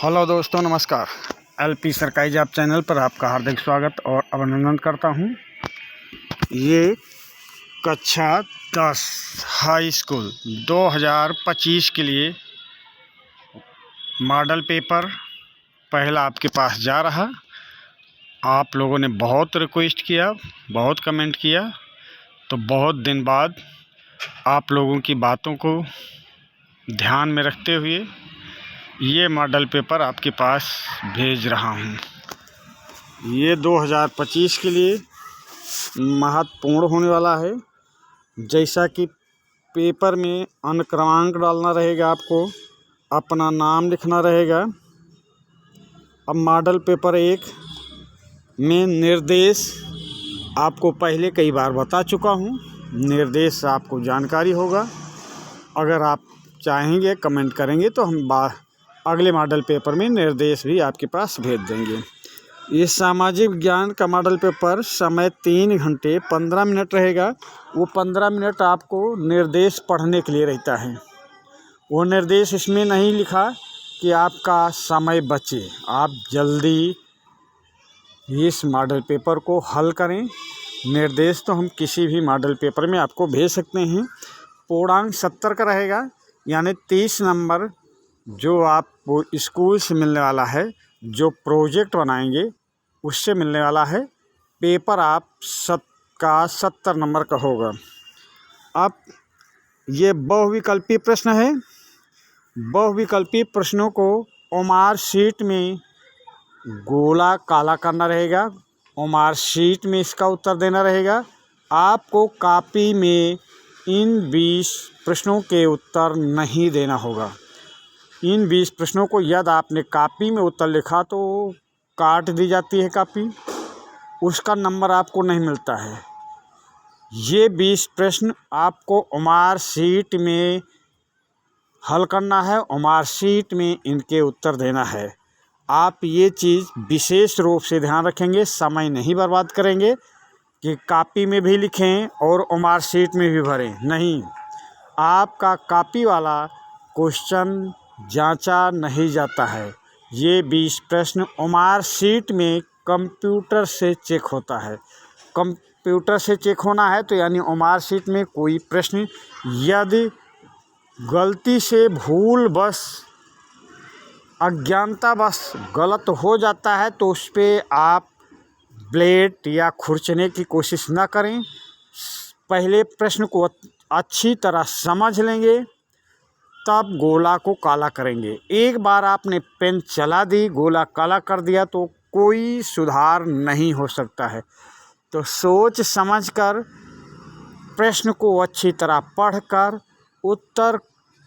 Hello दोस्तों, नमस्कार। LP सरकारी जॉब चैनल पर आपका हार्दिक स्वागत और अभिनंदन करता हूं। ये कक्षा 10 हाई स्कूल 2025 के लिए मॉडल पेपर पहला आपके पास जा रहा। आप लोगों ने बहुत रिक्वेस्ट किया, बहुत कमेंट किया, तो बहुत दिन बाद आप लोगों की बातों को ध्यान में रखते हुए ये मॉडल पेपर आपके पास भेज रहा हूँ। ये 2025 के लिए महत्वपूर्ण होने वाला है। जैसा कि पेपर में अनुक्रमांक डालना रहेगा, आपको अपना नाम लिखना रहेगा। अब मॉडल पेपर 1 में निर्देश आपको पहले कई बार बता चुका हूँ। निर्देश आपको जानकारी होगा। अगर आप चाहेंगे, कमेंट करेंगे तो हम अगले मॉडल पेपर में निर्देश भी आपके पास भेज देंगे। ये सामाजिक विज्ञान का मॉडल पेपर समय 3 घंटे 15 मिनट रहेगा। वो 15 मिनट आपको निर्देश पढ़ने के लिए रहता है। वो निर्देश इसमें नहीं लिखा कि आपका समय बचे। आप जल्दी इस मॉडल पेपर को हल करें। निर्देश तो हम किसी भी मॉडल पेपर में आपको भेज सकते हैं। पूर्णांक 70 का रहेगा, यानी 30 नंबर जो आपको स्कूल से मिलने वाला है, जो प्रोजेक्ट बनाएंगे उससे मिलने वाला है। पेपर आप 70 नंबर का होगा। अब ये बहुविकल्पी प्रश्न है। बहुविकल्पी प्रश्नों को ओमार शीट में गोला काला करना रहेगा। ओमार शीट में इसका उत्तर देना रहेगा। आपको कॉपी में इन 20 प्रश्नों के उत्तर नहीं देना होगा। इन 20 प्रश्नों को यदि आपने कॉपी में उत्तर लिखा तो काट दी जाती है कॉपी, उसका नंबर आपको नहीं मिलता है। ये 20 प्रश्न आपको ओमार शीट में हल करना है। ओमार शीट में इनके उत्तर देना है। आप ये चीज़ विशेष रूप से ध्यान रखेंगे, समय नहीं बर्बाद करेंगे कि कॉपी में भी लिखें और ओमार शीट में भी भरें। नहीं, आपका कॉपी वाला क्वेश्चन जांचा नहीं जाता है। ये 20 प्रश्न ओमार शीट में कंप्यूटर से चेक होता है। कंप्यूटर से चेक होना है तो यानी ओमार शीट में कोई प्रश्न यदि गलती से भूलवश अज्ञानतावश गलत हो जाता है तो उस पर आप ब्लेड या खुरचने की कोशिश न करें। पहले प्रश्न को अच्छी तरह समझ लेंगे, तब गोला को काला करेंगे। एक बार आपने पेन चला दी, गोला काला कर दिया तो कोई सुधार नहीं हो सकता है। तो सोच समझकर प्रश्न को अच्छी तरह पढ़कर उत्तर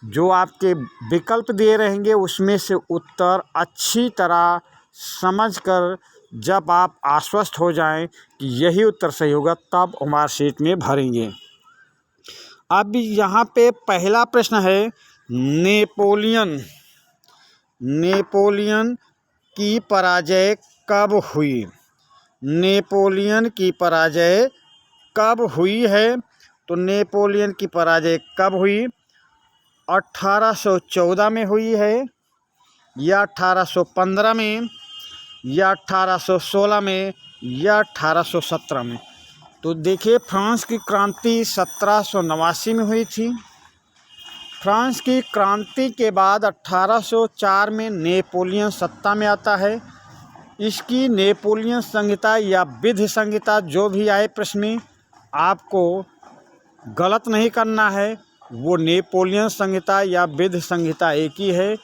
जो आपके विकल्प दिए रहेंगे उसमें से उत्तर अच्छी तरह समझकर जब आप आश्वस्त हो जाएं कि यही उत्तर सही होगा, तब ओमार शीट में भरेंगे। अब यहाँ पे पहला प्रश्न है, नेपोलियन की पराजय कब हुई? नेपोलियन की पराजय कब हुई है? तो नेपोलियन की पराजय कब हुई? 1814 में हुई है, या 1815 में, या 1816 में, या 1817 में। तो देखिए, फ्रांस की क्रांति 1789 में हुई थी। फ्रांस की क्रांति के बाद 1804 में नेपोलियन सत्ता में आता है। इसकी नेपोलियन संहिता या विधि संहिता जो भी आए प्रश्न में, आपको गलत नहीं करना है। वो नेपोलियन संहिता या विधि संहिता एक ही है।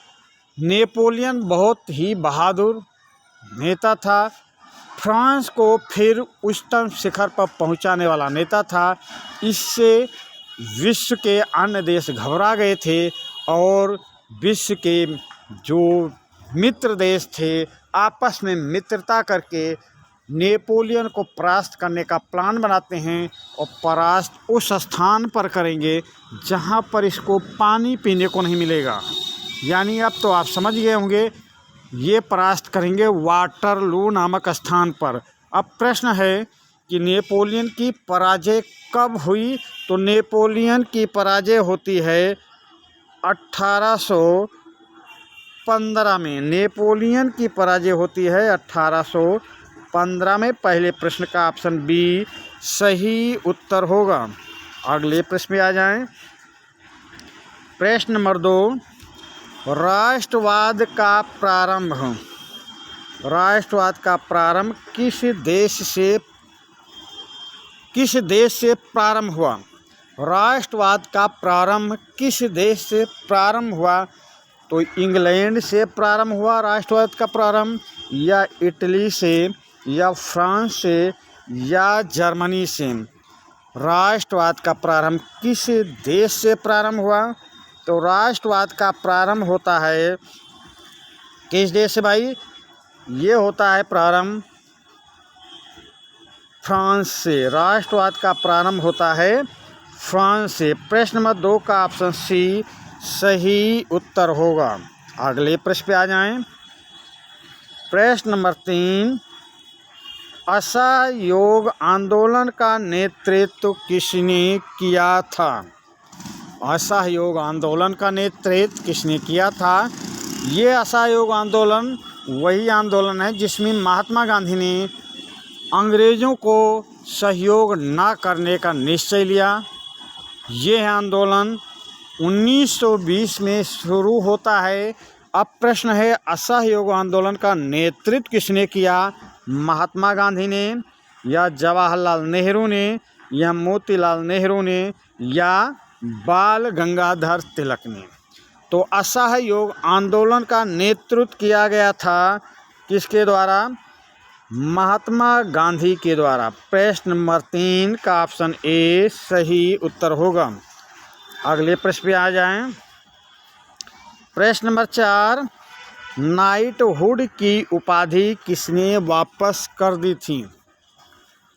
नेपोलियन बहुत ही बहादुर नेता था। फ्रांस को फिर उच्चतम शिखर पर पहुंचाने वाला नेता था। इससे विश्व के अन्य देश घबरा गए थे और विश्व के जो मित्र देश थे आपस में मित्रता करके नेपोलियन को परास्त करने का प्लान बनाते हैं। और परास्त उस स्थान पर करेंगे जहां पर इसको पानी पीने को नहीं मिलेगा। यानी अब तो आप समझ गए होंगे, ये परास्त करेंगे वाटरलू नामक स्थान पर। अब प्रश्न है कि नेपोलियन की पराजय कब हुई? तो नेपोलियन की पराजय होती है 1814 1815 में। नेपोलियन की पराजय होती है 1815 में। पहले प्रश्न का ऑप्शन बी सही उत्तर होगा। अगले प्रश्न में आ जाएं। प्रश्न नंबर 2, राष्ट्रवाद का प्रारंभ किस देश से प्रारंभ हुआ? राष्ट्रवाद का प्रारंभ किस देश से प्रारंभ हुआ? तो इंग्लैंड से प्रारंभ हुआ राष्ट्रवाद का प्रारंभ, या इटली से, या फ्रांस से, या जर्मनी से? राष्ट्रवाद का प्रारंभ किस देश से प्रारंभ हुआ? तो राष्ट्रवाद का प्रारंभ होता है किस देश से भाई? ये होता है प्रारंभ फ्रांस से। राष्ट्रवाद का प्रारंभ होता है फ्रांस से। प्रश्न नंबर 2 का ऑप्शन सी सही उत्तर होगा। अगले प्रश्न पे आ जाएं। प्रश्न नंबर 3, असहयोग आंदोलन का नेतृत्व किसने किया था? असहयोग आंदोलन का नेतृत्व किसने किया था? ये असहयोग आंदोलन वही आंदोलन है जिसमें महात्मा गांधी ने अंग्रेज़ों को सहयोग न करने का निश्चय लिया। यह आंदोलन 1920 में शुरू होता है। अब प्रश्न है, असहयोग आंदोलन का नेतृत्व किसने किया? महात्मा गांधी ने, या जवाहरलाल नेहरू ने, या मोतीलाल नेहरू ने, या बाल गंगाधर तिलक ने? तो असहयोग आंदोलन का नेतृत्व किया गया था किसके द्वारा? महात्मा गांधी के द्वारा। प्रश्न नंबर 3 का ऑप्शन ए सही उत्तर होगा। अगले प्रश्न पे आ जाएं। प्रश्न नंबर 4, नाइटहुड की उपाधि किसने वापस कर दी थी?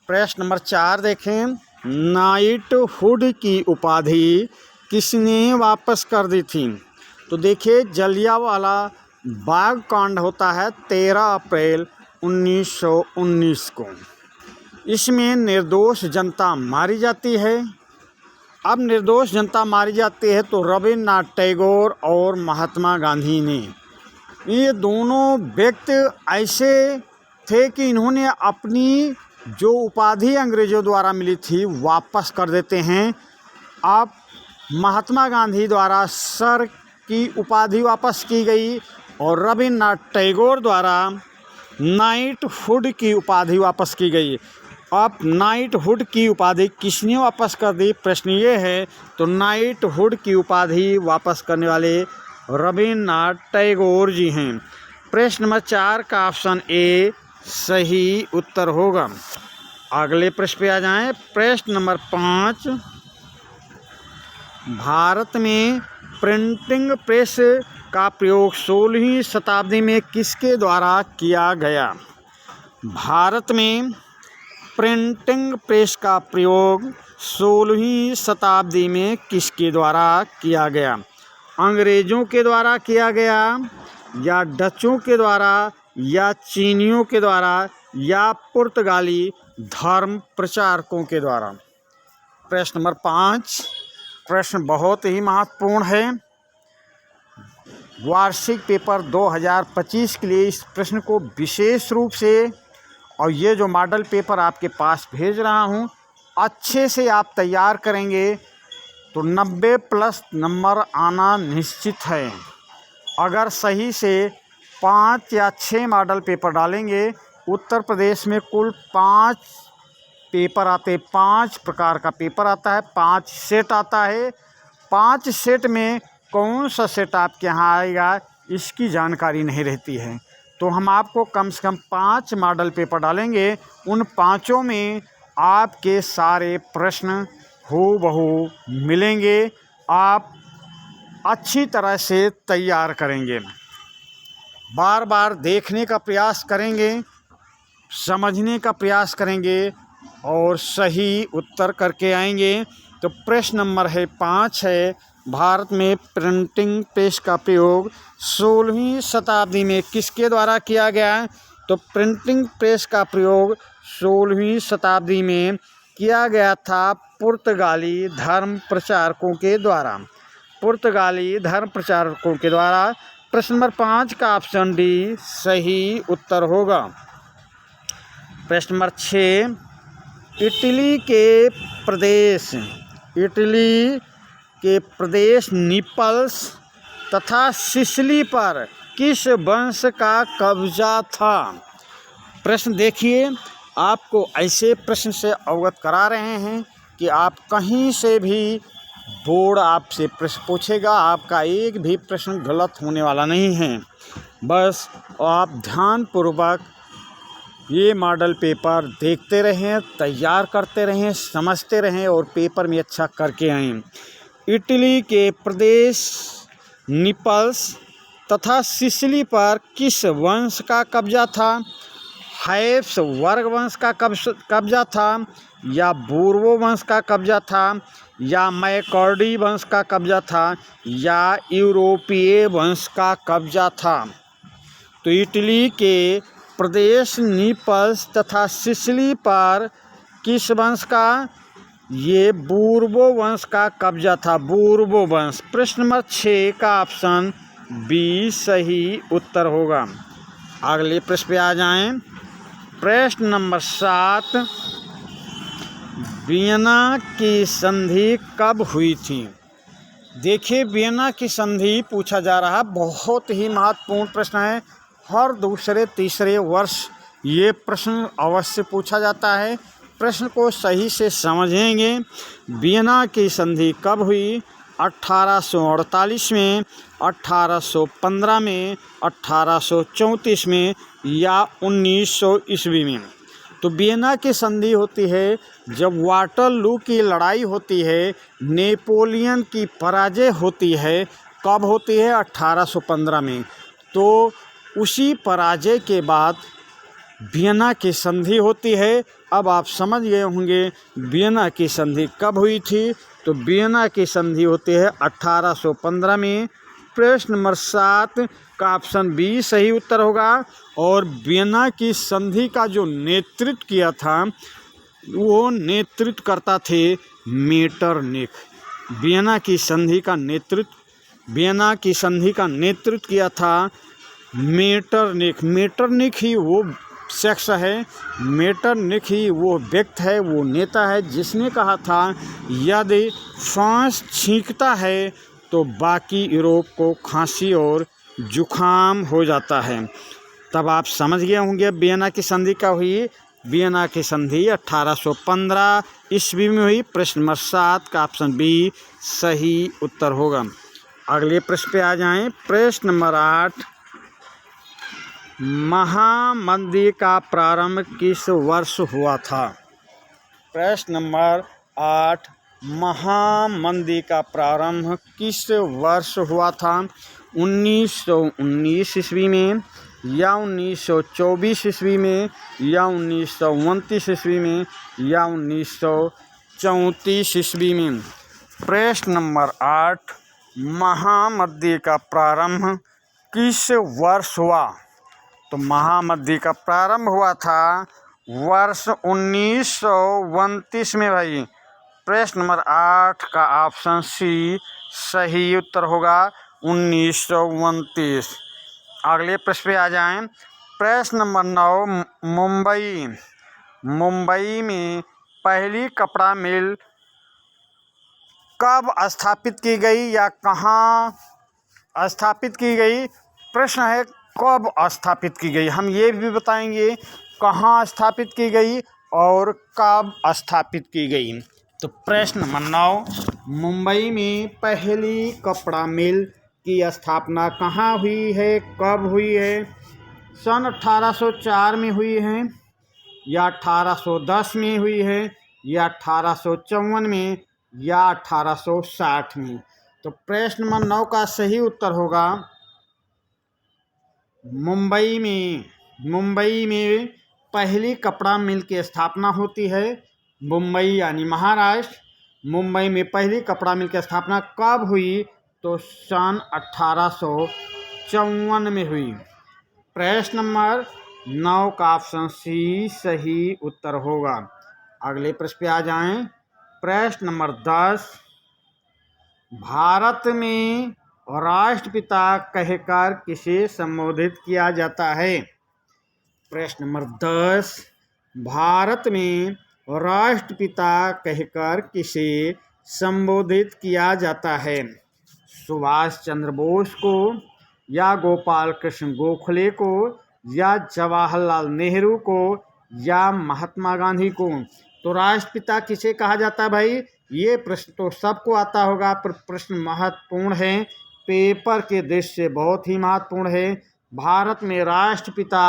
प्रश्न नंबर 4 देखें, नाइटहुड की उपाधि किसने वापस कर दी थी? तो देखिए, जलियांवाला बाग कांड होता है 13 अप्रैल 1919 को। इसमें निर्दोष जनता मारी जाती है। अब निर्दोष जनता मारी जाती है तो रविन्द्रनाथ टैगोर और महात्मा गांधी ने, ये दोनों व्यक्ति ऐसे थे कि इन्होंने अपनी जो उपाधि अंग्रेज़ों द्वारा मिली थी वापस कर देते हैं। अब महात्मा गांधी द्वारा सर की उपाधि वापस की गई और रविन्द्रनाथ टैगोर द्वारा नाइटहुड की उपाधि वापस की गई। अब नाइटहुड की उपाधि किसने वापस कर दी? प्रश्न ये है। तो नाइटहुड की उपाधि वापस करने वाले रविन्द्रनाथ टैगोर जी हैं। प्रश्न नंबर 4 का ऑप्शन ए सही उत्तर होगा। अगले प्रश्न पे आ जाएं। प्रश्न नंबर 5, भारत में प्रिंटिंग प्रेस का प्रयोग 16वीं शताब्दी में किसके द्वारा किया गया? भारत में प्रिंटिंग प्रेस का प्रयोग 16वीं शताब्दी में किसके द्वारा किया गया? अंग्रेज़ों के द्वारा किया गया, या डचों के द्वारा, या चीनियों के द्वारा, या पुर्तगाली धर्म प्रचारकों के द्वारा? प्रश्न नंबर 5 प्रश्न बहुत ही महत्वपूर्ण है। वार्षिक पेपर 2025 के लिए इस प्रश्न को विशेष रूप से, और ये जो मॉडल पेपर आपके पास भेज रहा हूँ, अच्छे से आप तैयार करेंगे तो 90+ नंबर आना निश्चित है। अगर सही से 5 या 6 मॉडल पेपर डालेंगे, उत्तर प्रदेश में कुल 5 पेपर आते, 5 प्रकार का पेपर आता है, 5 सेट आता है। 5 सेट में कौन सा सेट आपके यहाँ आएगा इसकी जानकारी नहीं रहती है। तो हम आपको कम से कम 5 मॉडल पेपर डालेंगे। उन 5 में आपके सारे प्रश्न हूबहू मिलेंगे। आप अच्छी तरह से तैयार करेंगे, बार बार देखने का प्रयास करेंगे, समझने का प्रयास करेंगे और सही उत्तर करके आएंगे। तो प्रश्न नंबर 5 है, भारत में प्रिंटिंग प्रेस का प्रयोग 16वीं शताब्दी में किसके द्वारा किया गया? तो प्रिंटिंग प्रेस का प्रयोग 16वीं शताब्दी में किया गया था पुर्तगाली धर्म प्रचारकों के द्वारा। पुर्तगाली धर्म प्रचारकों के द्वारा प्रश्न नंबर 5 का ऑप्शन डी सही उत्तर होगा। प्रश्न नंबर 6, इटली के प्रदेश नेपल्स तथा सिसिली पर किस वंश का कब्जा था? प्रश्न देखिए, आपको ऐसे प्रश्न से अवगत करा रहे हैं कि आप कहीं से भी बोर्ड आपसे प्रश्न पूछेगा, आपका एक भी प्रश्न गलत होने वाला नहीं है। बस आप ध्यानपूर्वक ये मॉडल पेपर देखते रहें, तैयार करते रहें, समझते रहें और पेपर में अच्छा करके आएँ। इटली के प्रदेश नेपल्स तथा सिसिली पर किस वंश का कब्जा था? हैप्स वर्ग वंश का कब्जा था, या बोर्बो वंश का कब्जा था, या मैकॉर्डी वंश का कब्जा था, या यूरोपीय वंश का कब्जा था? तो इटली के प्रदेश नेपल्स तथा सिसिली पर किस वंश का? ये बोर्बो वंश का कब्जा था, बोर्बो वंश। प्रश्न नंबर 6 का ऑप्शन बी सही उत्तर होगा। अगले प्रश्न पे आ जाएं। प्रश्न नंबर 7, वियना की संधि कब हुई थी? देखिए, वियना की संधि पूछा जा रहा, बहुत ही महत्वपूर्ण प्रश्न है। हर दूसरे तीसरे वर्ष ये प्रश्न अवश्य पूछा जाता है। प्रश्न को सही से समझेंगे। वियना की संधि कब हुई? 1848 में, 1815 में, 1834 में, या 1900 ईस्वी में? तो वियना की संधि होती है जब वाटरलू की लड़ाई होती है, नेपोलियन की पराजय होती है। कब होती है? 1815 में। तो उसी पराजय के बाद वियना की संधि होती है। अब आप समझ गए होंगे वियना की संधि कब हुई थी। तो वियना की संधि होती है 1815 में। प्रश्न नंबर 7 का ऑप्शन बी सही उत्तर होगा। और वियना की संधि का जो नेतृत्व किया था, वो नेतृत्व करता थे मेटरनिख। वियना की संधि का नेतृत्व किया था मेटरनिख। मेटरनिख ही वो शख्स है, मेटरनिख ही वो व्यक्ति है, वो नेता है जिसने कहा था यदि सांस छींकता है तो बाकी यूरोप को खांसी और जुखाम हो जाता है। तब आप समझ गए होंगे वियना की संधि कब हुई। वियना की संधि 1815 ईस्वी में हुई। प्रश्न नंबर 7 का ऑप्शन बी सही उत्तर होगा। अगले प्रश्न पे आ जाएं। प्रश्न नंबर 8, महामंदी का प्रारंभ किस वर्ष हुआ था? प्रश्न नंबर 8, महामंदी का प्रारंभ किस वर्ष हुआ था? 1919 ईस्वी में, या 1924 ईस्वी में, या 1929 ईस्वी में, या 1934 ईस्वी में? प्रश्न नंबर 8, महामंदी का प्रारंभ किस वर्ष हुआ? तो महामंदी का प्रारंभ हुआ था वर्ष 1929 में भाई। प्रश्न नंबर 8 का ऑप्शन सी सही उत्तर होगा, 1929। अगले प्रश्न पे आ जाएं। प्रश्न नंबर 9, मुंबई में पहली कपड़ा मिल कब स्थापित की गई या कहाँ स्थापित की गई? प्रश्न है कब स्थापित की गई। हम ये भी बताएंगे कहाँ स्थापित की गई और कब स्थापित की गई। तो प्रश्न नंबर 9, मुंबई में पहली कपड़ा मिल की स्थापना कहाँ हुई है, कब हुई है? सन 1804 में हुई है, या 1810 में हुई है, या 1854 में, या 1860 में? तो प्रश्न नंबर 9 का सही उत्तर होगा मुंबई में पहली कपड़ा मिल की स्थापना होती है। मुंबई यानी महाराष्ट्र। मुंबई में पहली कपड़ा मिल की स्थापना कब हुई? तो सन 1854 में हुई। प्रश्न नंबर 9 का ऑप्शन सी सही उत्तर होगा। अगले प्रश्न पे आ जाएं। प्रश्न नंबर 10, भारत में राष्ट्रपिता कहकर किसे संबोधित किया जाता है? प्रश्न नंबर 10, भारत में राष्ट्रपिता कहकर किसे संबोधित किया जाता है? सुभाष चंद्र बोस को, या गोपाल कृष्ण गोखले को, या जवाहरलाल नेहरू को, या महात्मा गांधी को? तो राष्ट्रपिता किसे कहा जाता है भाई? ये प्रश्न तो सबको आता होगा, पर प्रश्न महत्वपूर्ण है, पेपर के दृष्टि से बहुत ही महत्वपूर्ण है। भारत में राष्ट्रपिता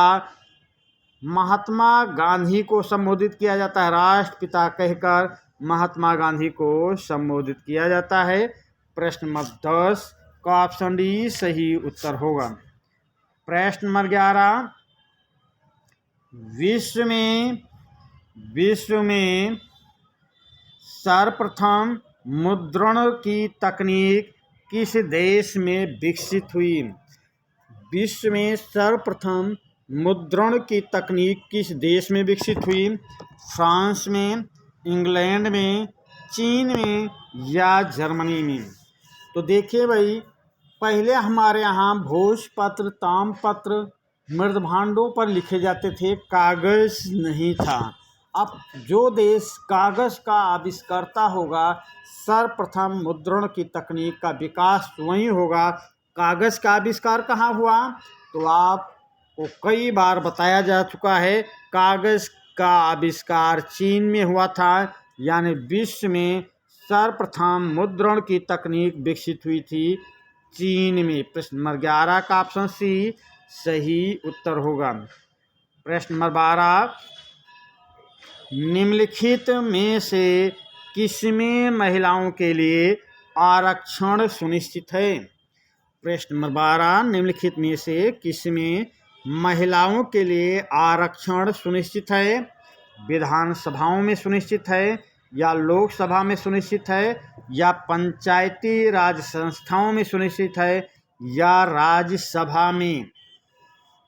महात्मा गांधी को संबोधित किया जाता है। राष्ट्रपिता कहकर महात्मा गांधी को संबोधित किया जाता है। प्रश्न नंबर 10 का ऑप्शन डी सही उत्तर होगा। प्रश्न नंबर 11, विश्व में सर्वप्रथम मुद्रण की तकनीक किस देश में विकसित हुई? विश्व में सर्वप्रथम मुद्रण की तकनीक किस देश में विकसित हुई? फ्रांस में, इंग्लैंड में, चीन में, या जर्मनी में? तो देखिए भाई, पहले हमारे यहाँ भोजपत्र, ताम्रपत्र, मृदभांडों पर लिखे जाते थे, कागज नहीं था। अब जो देश कागज का आविष्कर्ता होगा, सर्वप्रथम मुद्रण की तकनीक का विकास वहीं होगा। कागज का आविष्कार कहाँ हुआ? तो आपको कई बार बताया जा चुका है, कागज का आविष्कार चीन में हुआ था। यानी विश्व में सर्वप्रथम मुद्रण की तकनीक विकसित हुई थी चीन में। प्रश्न नंबर 11 का ऑप्शन सी सही उत्तर होगा। प्रश्न नंबर 12, निम्नलिखित में से किसमें महिलाओं के लिए आरक्षण सुनिश्चित है? प्रश्न नंबर 12, निम्नलिखित में से किसमें महिलाओं के लिए आरक्षण सुनिश्चित है? विधानसभाओं में सुनिश्चित है, या लोकसभा में सुनिश्चित है, या पंचायती राज संस्थाओं में सुनिश्चित है, या राज्यसभा में?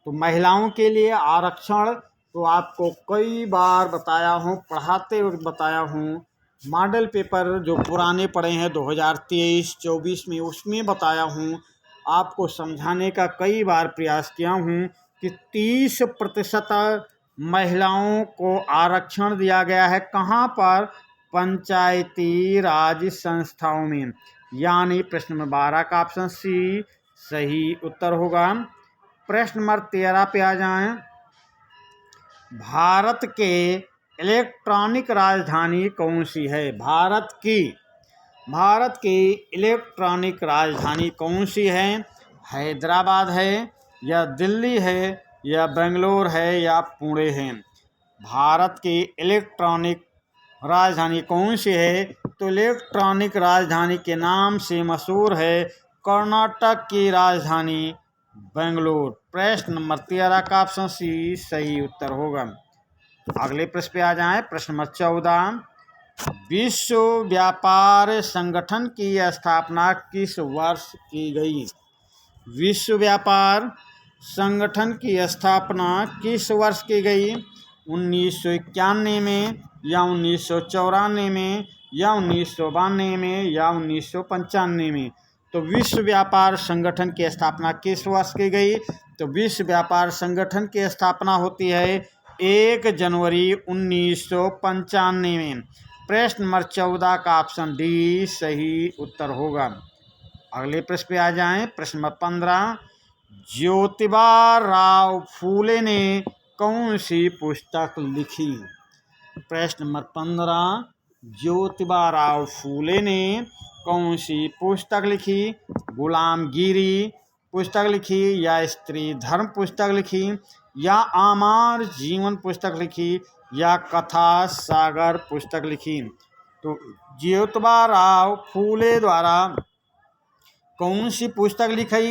तो महिलाओं के लिए आरक्षण तो आपको कई बार बताया हूँ, पढ़ाते वक्त बताया हूँ। मॉडल पेपर जो पुराने पढ़े हैं 2023-24 में, उसमें बताया हूँ। आपको समझाने का कई बार प्रयास किया हूँ कि 30% महिलाओं को आरक्षण दिया गया है। कहाँ पर? पंचायती राज संस्थाओं में। यानी प्रश्न नंबर 12 का ऑप्शन सी सही उत्तर होगा। प्रश्न नंबर 13 पे आ जाएं। भारत के इलेक्ट्रॉनिक राजधानी कौन सी है? भारत की इलेक्ट्रॉनिक राजधानी कौन सी है? हैदराबाद है, या दिल्ली है, या बेंगलोर है, या पुणे है? भारत की इलेक्ट्रॉनिक राजधानी कौन सी है? तो इलेक्ट्रॉनिक राजधानी के नाम से मशहूर है कर्नाटक की राजधानी बेंगलोर। प्रश्न नंबर 13 का ऑप्शन सी सही उत्तर होगा। अगले प्रश्न पे आ जाएं। प्रश्न नंबर 14, विश्व व्यापार संगठन की स्थापना किस वर्ष की गई? विश्व व्यापार संगठन की स्थापना किस वर्ष की गई? 1991 में, या 1994 में, या 1992 में, या 1995 में? तो विश्व व्यापार संगठन की स्थापना किस वर्ष की गई? तो विश्व व्यापार संगठन की स्थापना होती है 1 जनवरी 1995 में। प्रश्न नंबर 14 का ऑप्शन डी सही उत्तर होगा। अगले प्रश्न पे आ जाएं। प्रश्न नंबर 15, ज्योतिबा राव फूले ने कौन सी पुस्तक लिखी? प्रश्न नंबर 15, ज्योतिबा राव फूले ने कौन सी पुस्तक लिखी? गुलामगिरी पुस्तक लिखी, या स्त्री धर्म पुस्तक लिखी, या आमार जीवन पुस्तक लिखी, या कथा सागर पुस्तक लिखी? तो ज्योतिबा राव फूले द्वारा कौन सी पुस्तक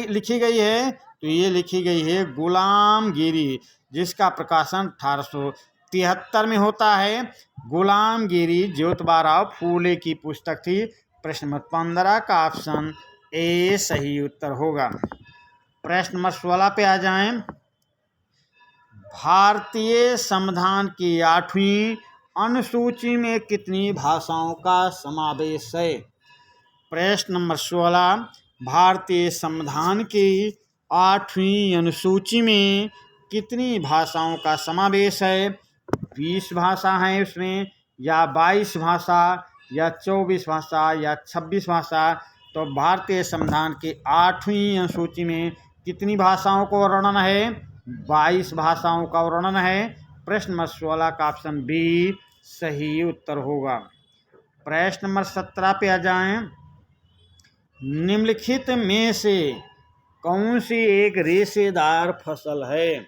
लिखी गई है? तो ये लिखी गई है गुलामगिरी, जिसका प्रकाशन 1873 में होता है। गुलामगिरी ज्योतिबा राव फूले की पुस्तक थी। प्रश्न नंबर 15 का ऑप्शन ए सही उत्तर होगा। प्रश्न नंबर 16 पे आ जाएं। भारतीय संविधान की 8वीं अनुसूची में कितनी भाषाओं का समावेश है? प्रश्न नंबर 16, भारतीय संविधान की 8वीं अनुसूची में कितनी भाषाओं का समावेश है? 20 भाषा हैं उसमें, या 22 भाषा, या 24 भाषा, या 26 भाषा? तो भारतीय संविधान की 8वीं अनुसूची में कितनी भाषाओं का वर्णन है? 22 भाषाओं का वर्णन है। प्रश्न नंबर 16 का ऑप्शन बी सही उत्तर होगा। प्रश्न नंबर 17 पे आ जाएं। निम्नलिखित में से कौन सी एक रेशेदार फसल है?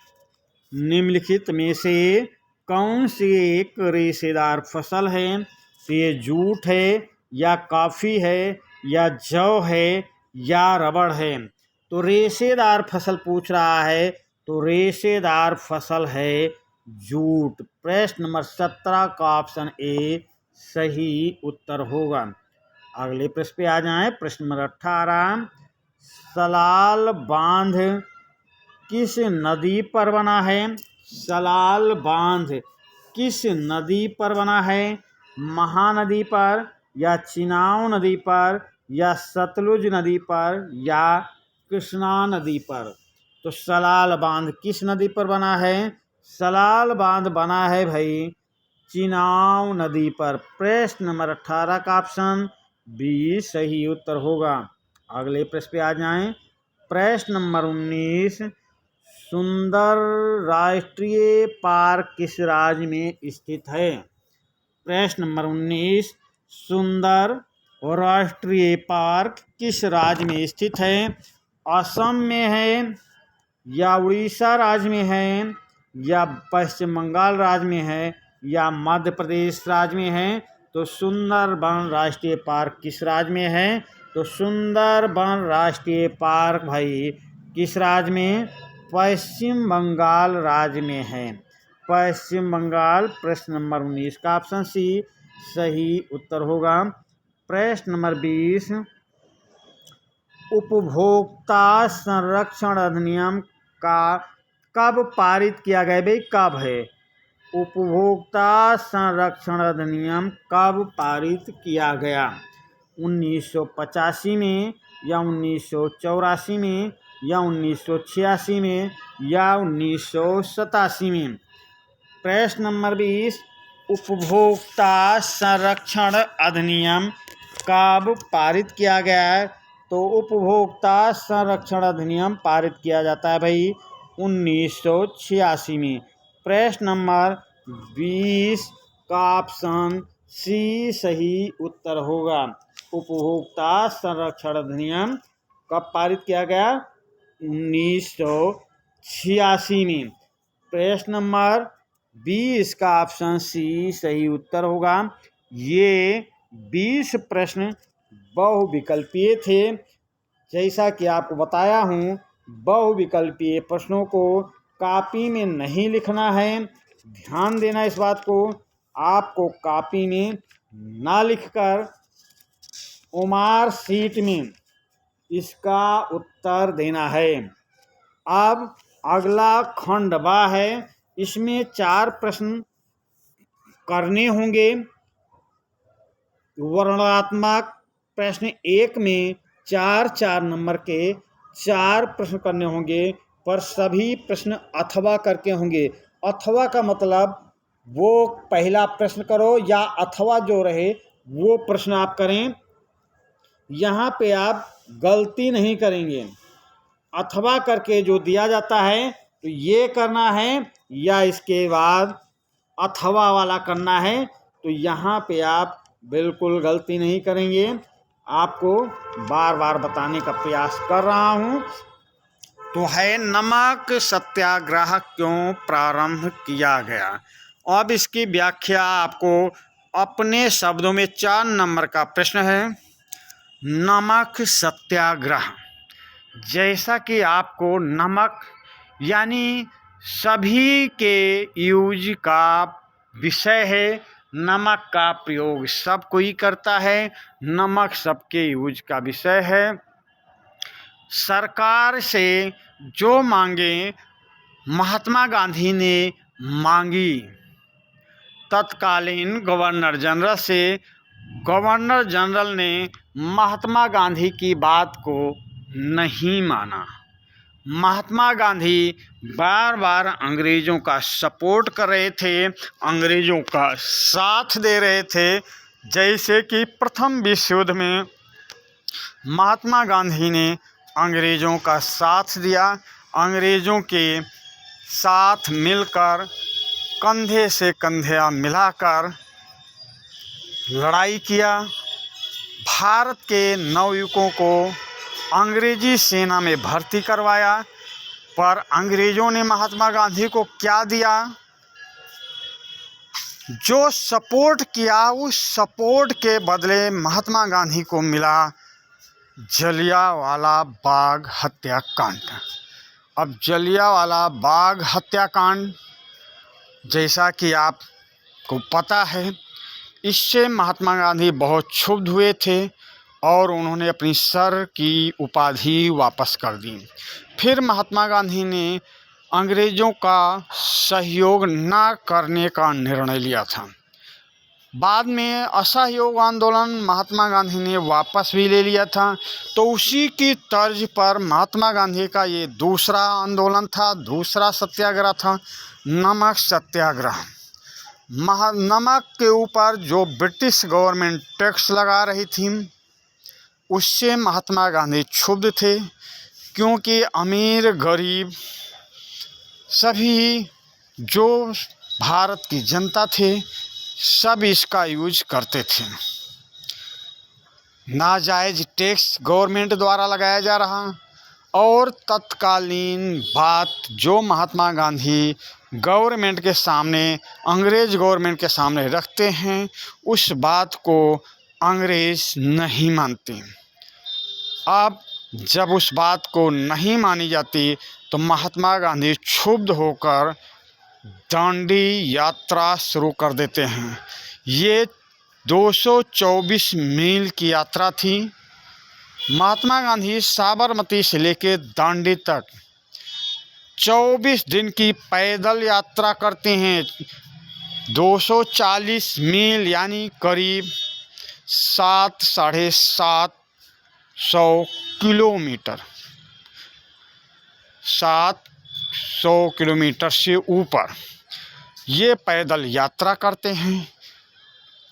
निम्नलिखित में से कौन सी एक रेशेदार फसल है? तो ये जूट है, या कॉफ़ी है, या जौ है, या रबड़ है? तो रेशेदार फसल पूछ रहा है, तो रेशेदार फसल है जूट। प्रश्न नंबर 17 का ऑप्शन ए सही उत्तर होगा। अगले प्रश्न पे आ जाएं। प्रश्न नंबर 18। सलाल बांध किस नदी पर बना है? सलाल बांध किस नदी पर बना है? महानदी पर, या चिनाब नदी पर, या सतलुज नदी पर, या कृष्णा नदी पर? तो सलाल बांध किस नदी पर बना है? सलाल बांध बना है भाई चिनाब नदी पर। प्रश्न नंबर 18 का ऑप्शन बी सही उत्तर होगा। अगले प्रश्न पे आ जाएं। प्रश्न नंबर 19। सुंदर राष्ट्रीय पार्क किस राज्य में स्थित है? प्रश्न नंबर 19। सुंदर राष्ट्रीय पार्क किस राज्य में स्थित है? असम में है, या उड़ीसा राज्य में है, या पश्चिम बंगाल राज्य में है, या मध्य प्रदेश राज्य में है? तो सुंदरबन राष्ट्रीय पार्क किस राज्य में है? तो सुंदरबन राष्ट्रीय पार्क भाई किस राज्य में? पश्चिम बंगाल राज्य में है। पश्चिम बंगाल। प्रश्न नंबर 19 का ऑप्शन सी सही उत्तर होगा। प्रश्न नंबर 20। उपभोक्ता संरक्षण अधिनियम का कब पारित किया गया? भाई कब है? उपभोक्ता संरक्षण अधिनियम कब पारित किया गया? 1985 में, या 1984 में, या 1986 में, या 1987 में? प्रश्न नंबर 20। उपभोक्ता संरक्षण अधिनियम कब पारित किया गया है? तो उपभोक्ता संरक्षण अधिनियम पारित किया जाता है भाई 1986 में। प्रश्न नंबर 20 का ऑप्शन सी सही उत्तर होगा। उपभोक्ता संरक्षण अधिनियम कब पारित किया गया? 1986 में। प्रश्न नंबर 20 का ऑप्शन सी सही उत्तर होगा। ये 20 प्रश्न बहुविकल्पीय थे। जैसा कि आपको बताया हूँ, बहुविकल्पीय प्रश्नों को कॉपी में नहीं लिखना है। ध्यान देना इस बात को। आपको कॉपी में ना लिखकर ओमार शीट में इसका उत्तर देना है। अब अगला खंड बा है, इसमें 4 प्रश्न करने होंगे। वर्णनात्मक प्रश्न 1 में 4 नंबर के 4 प्रश्न करने होंगे, पर सभी प्रश्न अथवा करके होंगे। अथवा का मतलब वो पहला प्रश्न करो, या अथवा जो रहे वो प्रश्न आप करें। यहाँ पे आप गलती नहीं करेंगे। अथवा करके जो दिया जाता है तो ये करना है, या इसके बाद अथवा वाला करना है, तो यहाँ पे आप बिल्कुल गलती नहीं करेंगे। आपको बार बार बताने का प्रयास कर रहा हूँ। तो है, नमक सत्याग्रह क्यों प्रारंभ किया गया? अब इसकी व्याख्या आपको अपने शब्दों में 4 नंबर का प्रश्न है। नमक सत्याग्रह, जैसा कि आपको नमक यानी सभी के यूज का विषय है। नमक का प्रयोग सब कोई करता है, नमक सबके यूज का विषय है। सरकार से जो मांगे महात्मा गांधी ने मांगी, तत्कालीन गवर्नर जनरल से गवर्नर जनरल ने महात्मा गांधी की बात को नहीं माना। महात्मा गांधी बार बार अंग्रेज़ों का सपोर्ट कर रहे थे, अंग्रेज़ों का साथ दे रहे थे। जैसे कि प्रथम विश्व युद्ध में महात्मा गांधी ने अंग्रेज़ों का साथ दिया, अंग्रेज़ों के साथ मिलकर कंधे से कंधे मिलाकर लड़ाई किया। भारत के नवयुवकों को अंग्रेजी सेना में भर्ती करवाया, पर अंग्रेज़ों ने महात्मा गांधी को क्या दिया? जो सपोर्ट किया, उस सपोर्ट के बदले महात्मा गांधी को मिला जलियांवाला बाग हत्याकांड। अब जलियांवाला बाग हत्याकांड, जैसा कि आपको पता है, इससे महात्मा गांधी बहुत क्षुब्ध हुए थे और उन्होंने अपनी सर की उपाधि वापस कर दी। फिर महात्मा गांधी ने अंग्रेज़ों का सहयोग न करने का निर्णय लिया था। बाद में असहयोग आंदोलन महात्मा गांधी ने वापस भी ले लिया था। तो उसी की तर्ज पर महात्मा गांधी का ये दूसरा आंदोलन था, दूसरा सत्याग्रह था, नमक सत्याग्रह। नमक के ऊपर जो ब्रिटिश गवर्नमेंट टैक्स लगा रही थी, उससे महात्मा गांधी क्षुब्ध थे, क्योंकि अमीर गरीब सभी जो भारत की जनता थे, सब इसका यूज करते थे। नाजायज़ टैक्स गवर्नमेंट द्वारा लगाया जा रहा, और तत्कालीन बात जो महात्मा गांधी गवर्नमेंट के सामने, अंग्रेज़ गवर्नमेंट के सामने रखते हैं, उस बात को अंग्रेज़ नहीं मानते। अब जब उस बात को नहीं मानी जाती तो महात्मा गांधी क्षुब्ध होकर दांडी यात्रा शुरू कर देते हैं। ये 224 मील की यात्रा थी। महात्मा गांधी साबरमती से लेकर दांडी तक 24 दिन की पैदल यात्रा करते हैं। 240 मील यानी करीब 700 किलोमीटर, 700 किलोमीटर से ऊपर ये पैदल यात्रा करते हैं।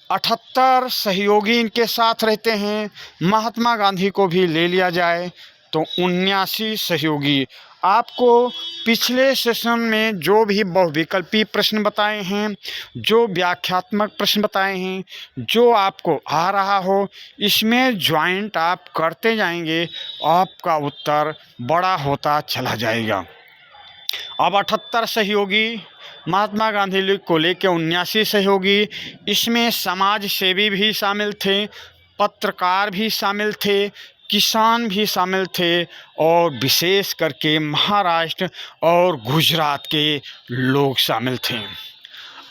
78 सहयोगी इनके साथ रहते हैं। महात्मा गांधी को भी ले लिया जाए तो 79 सहयोगी। आपको पिछले सेशन में जो भी बहुविकल्पी प्रश्न बताए हैं, जो व्याख्यात्मक प्रश्न बताए हैं, जो आपको आ रहा हो, इसमें ज्वाइंट आप करते जाएंगे, आपका उत्तर बड़ा होता चला जाएगा। अब 78 सहयोगी, महात्मा गांधी को लेकर 79 सहयोगी। इसमें समाज सेवी भी शामिल थे, पत्रकार भी शामिल थे, किसान भी शामिल थे, और विशेष करके महाराष्ट्र और गुजरात के लोग शामिल थे।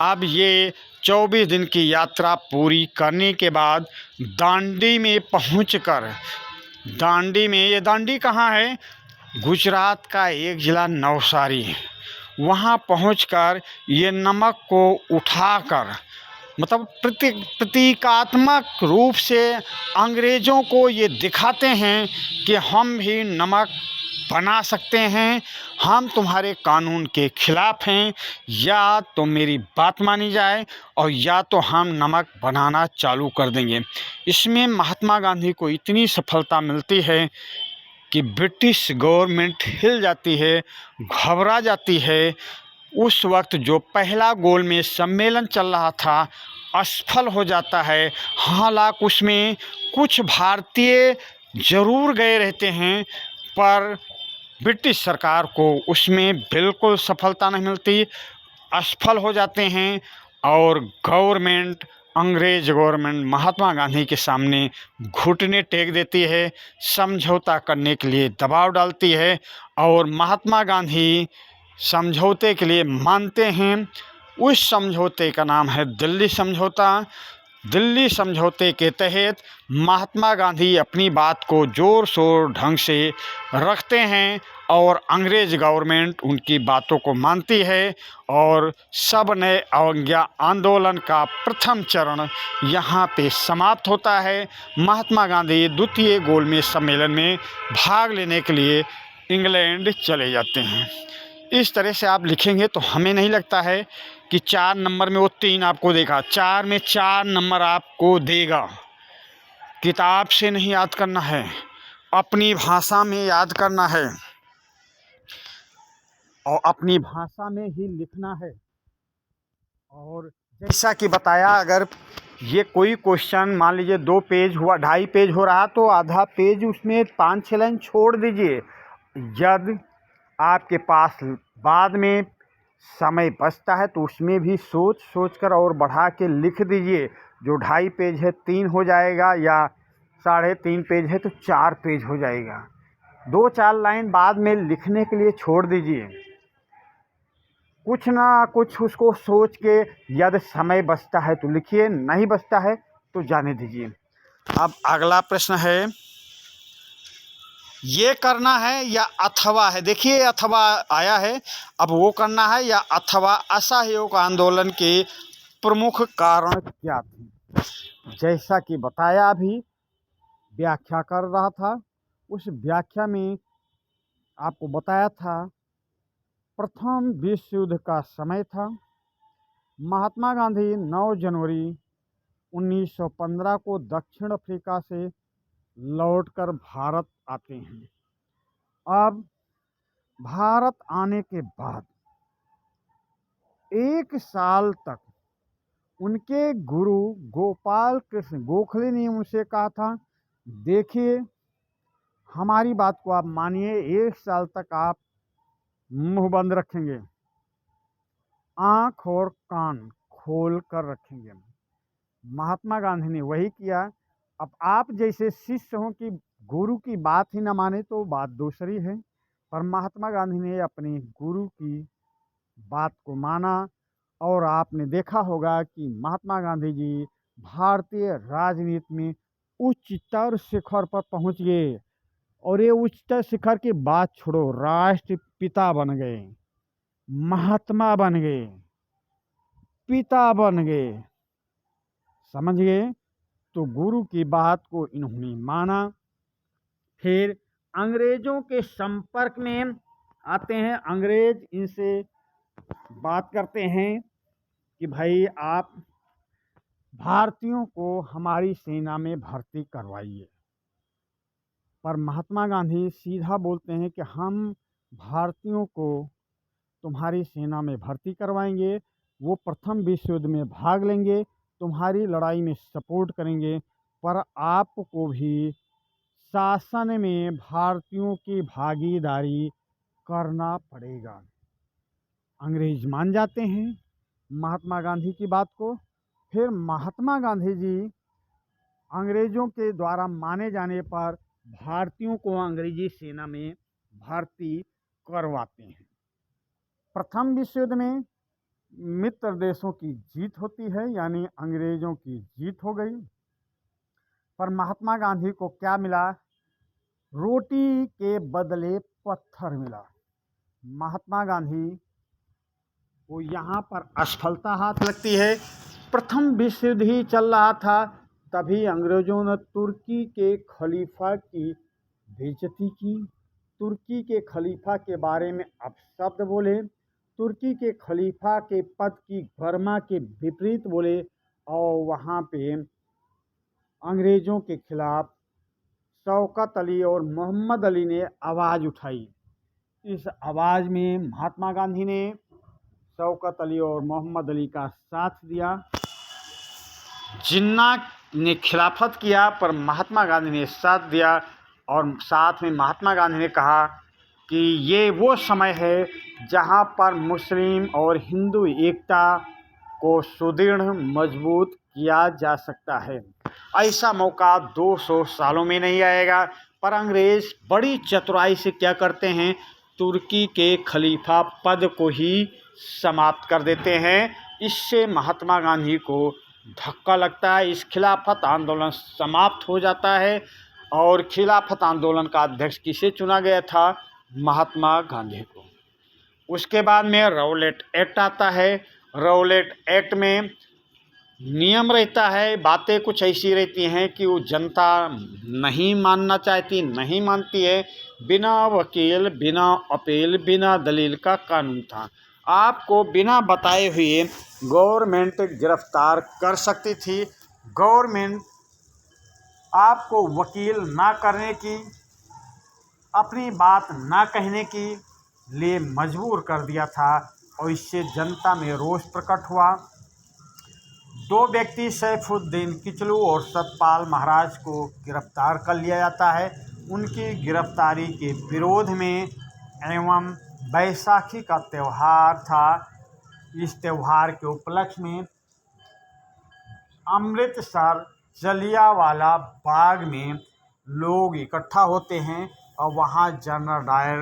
अब ये 24 दिन की यात्रा पूरी करने के बाद दांडी में पहुंचकर, दांडी में, ये दांडी कहाँ है? गुजरात का एक ज़िला नवसारी है। वहाँ पहुंचकर ये नमक को उठाकर, मतलब प्रतीकात्मक रूप से अंग्रेज़ों को ये दिखाते हैं कि हम भी नमक बना सकते हैं, हम तुम्हारे कानून के खिलाफ़ हैं, या तो मेरी बात मानी जाए और या तो हम नमक बनाना चालू कर देंगे। इसमें महात्मा गांधी को इतनी सफलता मिलती है कि ब्रिटिश गवर्नमेंट हिल जाती है, घबरा जाती है। उस वक्त जो पहला गोलमेज सम्मेलन चल रहा था, असफल हो जाता है। हालांकि उसमें कुछ भारतीय ज़रूर गए रहते हैं, पर ब्रिटिश सरकार को उसमें बिल्कुल सफलता नहीं मिलती, असफल हो जाते हैं। और गवर्नमेंट, अंग्रेज़ गवर्नमेंट महात्मा गांधी के सामने घुटने टेक देती है, समझौता करने के लिए दबाव डालती है, और महात्मा गांधी समझौते के लिए मानते हैं। उस समझौते का नाम है दिल्ली समझौता। दिल्ली समझौते के तहत महात्मा गांधी अपनी बात को ज़ोर शोर ढंग से रखते हैं और अंग्रेज़ गवर्नमेंट उनकी बातों को मानती है और सब नए अवज्ञा आंदोलन का प्रथम चरण यहाँ पे समाप्त होता है। महात्मा गांधी द्वितीय गोलमेज सम्मेलन में भाग लेने के लिए इंग्लैंड चले जाते हैं। इस तरह से आप लिखेंगे तो हमें नहीं लगता है कि 4 नंबर में वो 3 आपको देगा, 4 में 4 नंबर आपको देगा। किताब से नहीं याद करना है, अपनी भाषा में याद करना है और अपनी भाषा में ही लिखना है। और जैसा कि बताया, अगर ये कोई क्वेश्चन मान लीजिए 2 पेज हुआ, 2.5 पेज हो रहा तो आधा पेज उसमें 5-6 लाइन छोड़ दीजिए। यदि आपके पास बाद में समय बचता है तो उसमें भी सोच कर और बढ़ा के लिख दीजिए। जो 2.5 पेज है 3 हो जाएगा, या 3.5 पेज है तो 4 पेज हो जाएगा। 2-4 लाइन बाद में लिखने के लिए छोड़ दीजिए, कुछ ना कुछ उसको सोच के। यदि समय बचता है तो लिखिए, नहीं बचता है तो जाने दीजिए। अब अगला प्रश्न है, ये करना है या अथवा है। देखिए अथवा आया है, अब वो करना है या अथवा असहयोग आंदोलन के प्रमुख कारण क्या थे। जैसा कि बताया, अभी व्याख्या कर रहा था, उस व्याख्या में आपको बताया था प्रथम विश्व युद्ध का समय था। महात्मा गांधी 9 जनवरी 1915 को दक्षिण अफ्रीका से लौटकर भारत आते हैं। अब भारत आने के बाद 1 साल तक उनके गुरु गोपाल कृष्ण गोखले ने उनसे कहा था, देखिए हमारी बात को आप मानिए, 1 साल तक आप मुंह बंद रखेंगे, आँख और कान खोल कर रखेंगे। महात्मा गांधी ने वही किया। अब आप जैसे शिष्य हों कि गुरु की बात ही न माने तो बात दूसरी है, पर महात्मा गांधी ने अपने गुरु की बात को माना। और आपने देखा होगा कि महात्मा गांधी जी भारतीय राजनीति में उच्चतर शिखर पर पहुंच गए, और ये उच्चतर शिखर की बात छोड़ो, राष्ट्रपिता बन गए, महात्मा बन गए, पिता बन गए, समझ गए। तो गुरु की बात को इन्होंने माना। फिर अंग्रेजों के संपर्क में आते हैं। अंग्रेज इनसे बात करते हैं कि भाई आप भारतीयों को हमारी सेना में भर्ती करवाइए। पर महात्मा गांधी सीधा बोलते हैं कि हम भारतीयों को तुम्हारी सेना में भर्ती करवाएंगे, वो प्रथम विश्व युद्ध में भाग लेंगे, तुम्हारी लड़ाई में सपोर्ट करेंगे, पर आपको भी शासन में भारतीयों की भागीदारी करना पड़ेगा। अंग्रेज मान जाते हैं महात्मा गांधी की बात को। फिर महात्मा गांधी जी अंग्रेज़ों के द्वारा माने जाने पर भारतीयों को अंग्रेजी सेना में भर्ती करवाते हैं। प्रथम विश्व युद्ध में मित्र देशों की जीत होती है, यानी अंग्रेज़ों की जीत हो गई। पर महात्मा गांधी को क्या मिला? रोटी के बदले पत्थर मिला। महात्मा गांधी को यहाँ पर असफलता हाथ लगती है। प्रथम विश्व युद्ध ही चल रहा था, तभी अंग्रेज़ों ने तुर्की के खलीफा की बेइज्जती की, तुर्की के खलीफा के बारे में अपशब्द बोले, तुर्की के खलीफा के पद की गरिमा के विपरीत बोले, और वहाँ पे अंग्रेज़ों के खिलाफ शौकत अली और मोहम्मद अली ने आवाज़ उठाई। इस आवाज़ में महात्मा गांधी ने शौकत अली और मोहम्मद अली का साथ दिया। जिन्ना ने खिलाफत किया, पर महात्मा गांधी ने साथ दिया, और साथ में महात्मा गांधी ने कहा कि ये वो समय है जहाँ पर मुस्लिम और हिंदू एकता को सुदृढ़ मजबूत किया जा सकता है। ऐसा मौका 200 सालों में नहीं आएगा। पर अंग्रेज़ बड़ी चतुराई से क्या करते हैं, तुर्की के खलीफा पद को ही समाप्त कर देते हैं। इससे महात्मा गांधी को धक्का लगता है, इस खिलाफत आंदोलन समाप्त हो जाता है। और खिलाफत आंदोलन का अध्यक्ष किसे चुना गया था? महात्मा गांधी को। उसके बाद में रौलेट एक्ट आता है। रौलेट एक्ट में नियम रहता है, बातें कुछ ऐसी रहती हैं कि वो जनता नहीं मानना चाहती, नहीं मानती है। बिना वकील, बिना अपील, बिना दलील का कानून था। आपको बिना बताए हुए गवर्नमेंट गिरफ्तार कर सकती थी। गवर्नमेंट आपको वकील ना करने की, अपनी बात ना कहने की लिए मजबूर कर दिया था और इससे जनता में रोष प्रकट हुआ। दो व्यक्ति सैफुद्दीन किचलू और सतपाल महाराज को गिरफ्तार कर लिया जाता है। उनकी गिरफ्तारी के विरोध में एवं बैसाखी का त्यौहार था, इस त्यौहार के उपलक्ष्य में अमृतसर जलियांवाला बाग में लोग इकट्ठा होते हैं और वहाँ जनरल डायर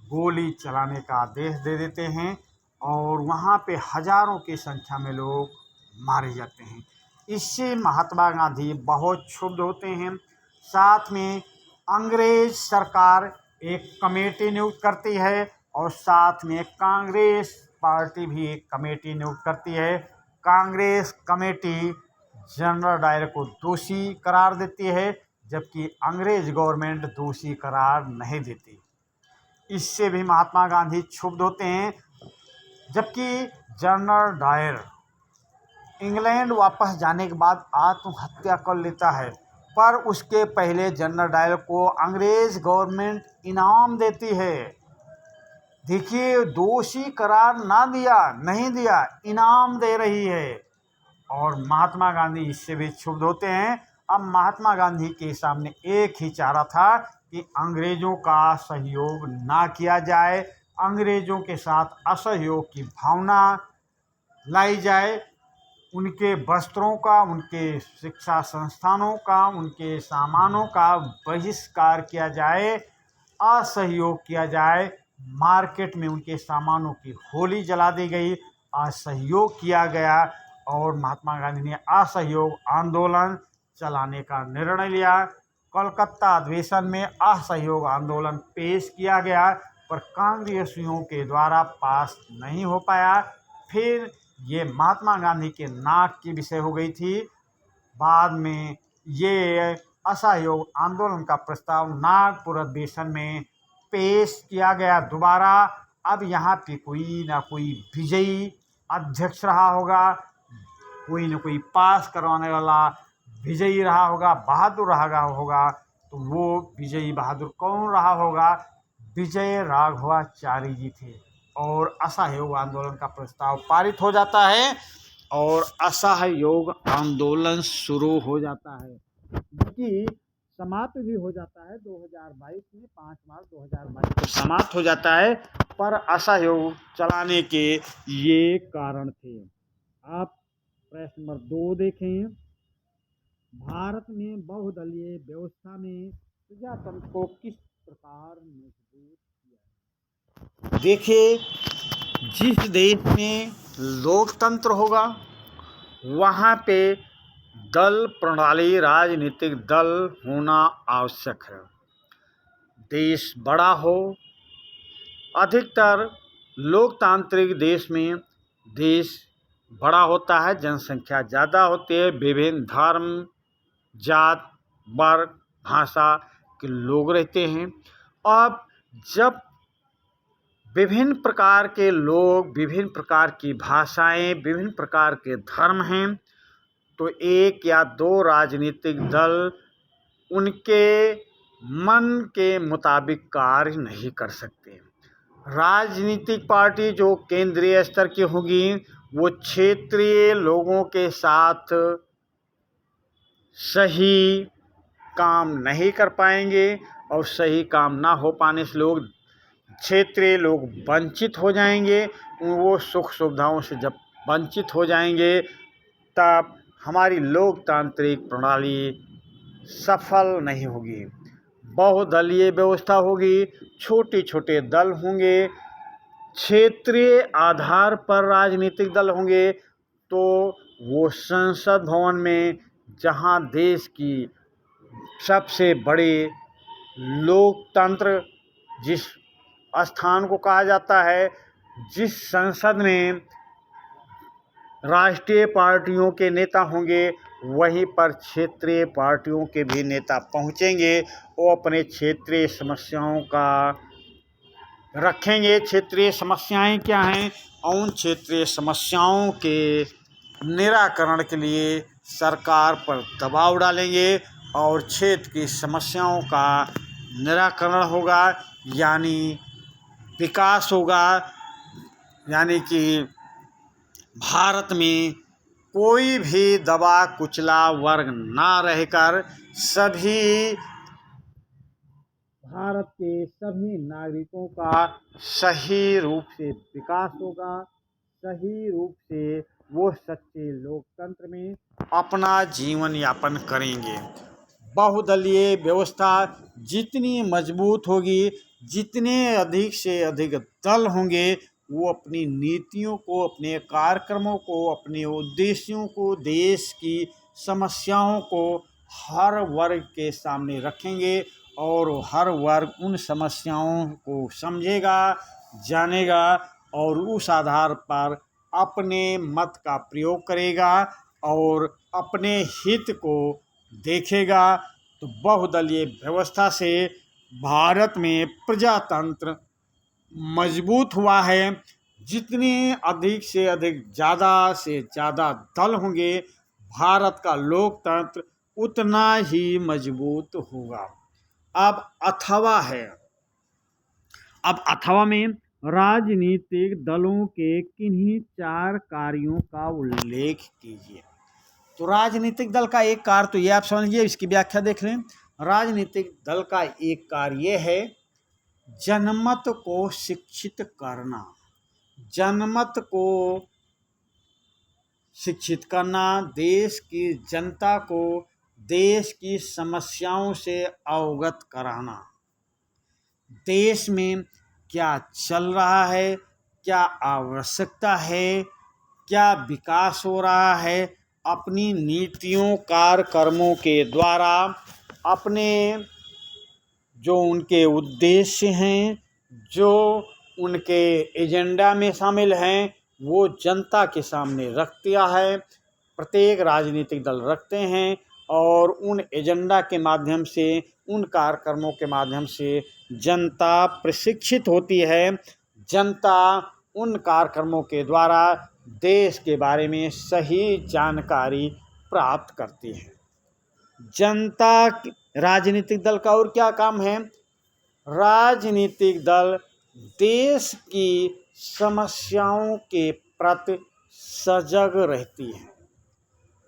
गोली चलाने का आदेश दे देते हैं और वहाँ पे हजारों की संख्या में लोग मारे जाते हैं। इससे महात्मा गांधी बहुत क्षुब्ध होते हैं। साथ में अंग्रेज सरकार एक कमेटी नियुक्त करती है और साथ में कांग्रेस पार्टी भी एक कमेटी नियुक्त करती है। कांग्रेस कमेटी जनरल डायर को दोषी करार देती है, जबकि अंग्रेज गवर्नमेंट दोषी करार नहीं देती। इससे भी महात्मा गांधी क्षुब्ध होते हैं। जबकि जनरल डायर इंग्लैंड वापस जाने के बाद आत्महत्या कर लेता है, पर उसके पहले जनरल डायर को अंग्रेज गवर्नमेंट इनाम देती है। देखिए, दोषी करार ना दिया, नहीं दिया, इनाम दे रही है और महात्मा गांधी इससे भी क्षुब्ध होते हैं। अब महात्मा गांधी के सामने एक ही चारा था कि अंग्रेजों का सहयोग ना किया जाए, अंग्रेजों के साथ असहयोग की भावना लाई जाए, उनके वस्त्रों का, उनके शिक्षा संस्थानों का, उनके सामानों का बहिष्कार किया जाए, असहयोग किया जाए। मार्केट में उनके सामानों की होली जला दी गई, असहयोग किया गया और महात्मा गांधी ने असहयोग आंदोलन चलाने का निर्णय लिया। कोलकाता अधिवेशन में असहयोग आंदोलन पेश किया गया, पर कांग्रेसियों के द्वारा पास नहीं हो पाया। फिर ये महात्मा गांधी के नाक की विषय हो गई थी। बाद में ये असहयोग आंदोलन का प्रस्ताव नागपुर अधिवेशन में पेश किया गया दोबारा। अब यहाँ पे कोई ना कोई विजयी अध्यक्ष रहा होगा, कोई न कोई पास करवाने वाला विजयी रहा होगा, बहादुर रहा होगा। तो वो विजयी बहादुर कौन रहा होगा? विजय राघवाचारी जी थे और असहयोग आंदोलन का प्रस्ताव पारित हो जाता है और असहयोग आंदोलन शुरू हो जाता है, क्योंकि समाप्त भी हो जाता है 2022 में। 5 मार्च 2022 को समाप्त हो जाता है, पर असहयोग चलाने के ये कारण थे। आप प्रश्न नंबर 2 देखें। भारत में बहुदलीय व्यवस्था में प्रजातंत्र को किस प्रकार मजबूत किया? देखिए, जिस देश में लोकतंत्र होगा वहाँ पे दल प्रणाली, राजनीतिक दल होना आवश्यक है। देश बड़ा हो, अधिकतर लोकतांत्रिक देश में देश बड़ा होता है, जनसंख्या ज़्यादा होती है, विभिन्न धर्म, जात, वर्ग, भाषा के लोग रहते हैं। अब जब विभिन्न प्रकार के लोग, विभिन्न प्रकार की भाषाएं, विभिन्न प्रकार के धर्म हैं, तो एक या दो राजनीतिक दल उनके मन के मुताबिक कार्य नहीं कर सकते। राजनीतिक पार्टी जो केंद्रीय स्तर की होगी वो क्षेत्रीय लोगों के साथ सही काम नहीं कर पाएंगे और सही काम ना हो पाने से लोग, क्षेत्रीय लोग वंचित हो जाएंगे। वो सुख सुविधाओं से जब वंचित हो जाएंगे तब हमारी लोकतांत्रिक प्रणाली सफल नहीं होगी। बहुदलीय व्यवस्था होगी, छोटे छोटे दल होंगे, क्षेत्रीय आधार पर राजनीतिक दल होंगे, तो वो संसद भवन में, जहाँ देश की सबसे बड़े लोकतंत्र जिस स्थान को कहा जाता है, जिस संसद में राष्ट्रीय पार्टियों के नेता होंगे, वहीं पर क्षेत्रीय पार्टियों के भी नेता पहुंचेंगे। वो अपने क्षेत्रीय समस्याओं का रखेंगे। क्षेत्रीय समस्याएं क्या हैं, उन क्षेत्रीय समस्याओं के निराकरण के लिए सरकार पर दबाव डालेंगे और क्षेत्र की समस्याओं का निराकरण होगा, यानी विकास होगा। यानी कि भारत में कोई भी दबा कुचला वर्ग ना रहकर भारत के सभी नागरिकों का सही रूप से विकास होगा। सही रूप से वो सच्चे लोकतंत्र में अपना जीवन यापन करेंगे। बहुदलीय व्यवस्था जितनी मजबूत होगी, जितने अधिक से अधिक दल होंगे, वो अपनी नीतियों को, अपने कार्यक्रमों को, अपने उद्देश्यों को, देश की समस्याओं को हर वर्ग के सामने रखेंगे और हर वर्ग उन समस्याओं को समझेगा, जानेगा और उस आधार पर अपने मत का प्रयोग करेगा और अपने हित को देखेगा। तो बहुदलीय व्यवस्था से भारत में प्रजातंत्र मजबूत हुआ है। जितने अधिक से अधिक, ज़्यादा से ज़्यादा दल होंगे, भारत का लोकतंत्र उतना ही मजबूत होगा। अब अथवा में राजनीतिक दलों के किन्हीं 4 कार्यों का उल्लेख कीजिए। तो राजनीतिक दल का एक कार्य तो ये आप समझिए, इसकी व्याख्या देख लें। राजनीतिक दल का एक कार्य ये है, जनमत को शिक्षित करना। जनमत को शिक्षित करना, देश की जनता को देश की समस्याओं से अवगत कराना। देश में क्या चल रहा है, क्या आवश्यकता है, क्या विकास हो रहा है, अपनी नीतियों कार्यक्रमों के द्वारा अपने जो उनके उद्देश्य हैं, जो उनके एजेंडा में शामिल हैं, वो जनता के सामने रख दिया है। प्रत्येक राजनीतिक दल रखते हैं और उन एजेंडा के माध्यम से, उन कार्यक्रमों के माध्यम से जनता प्रशिक्षित होती है। जनता उन कार्यक्रमों के द्वारा देश के बारे में सही जानकारी प्राप्त करती है। जनता, राजनीतिक दल का और क्या काम है? राजनीतिक दल देश की समस्याओं के प्रति सजग रहती है।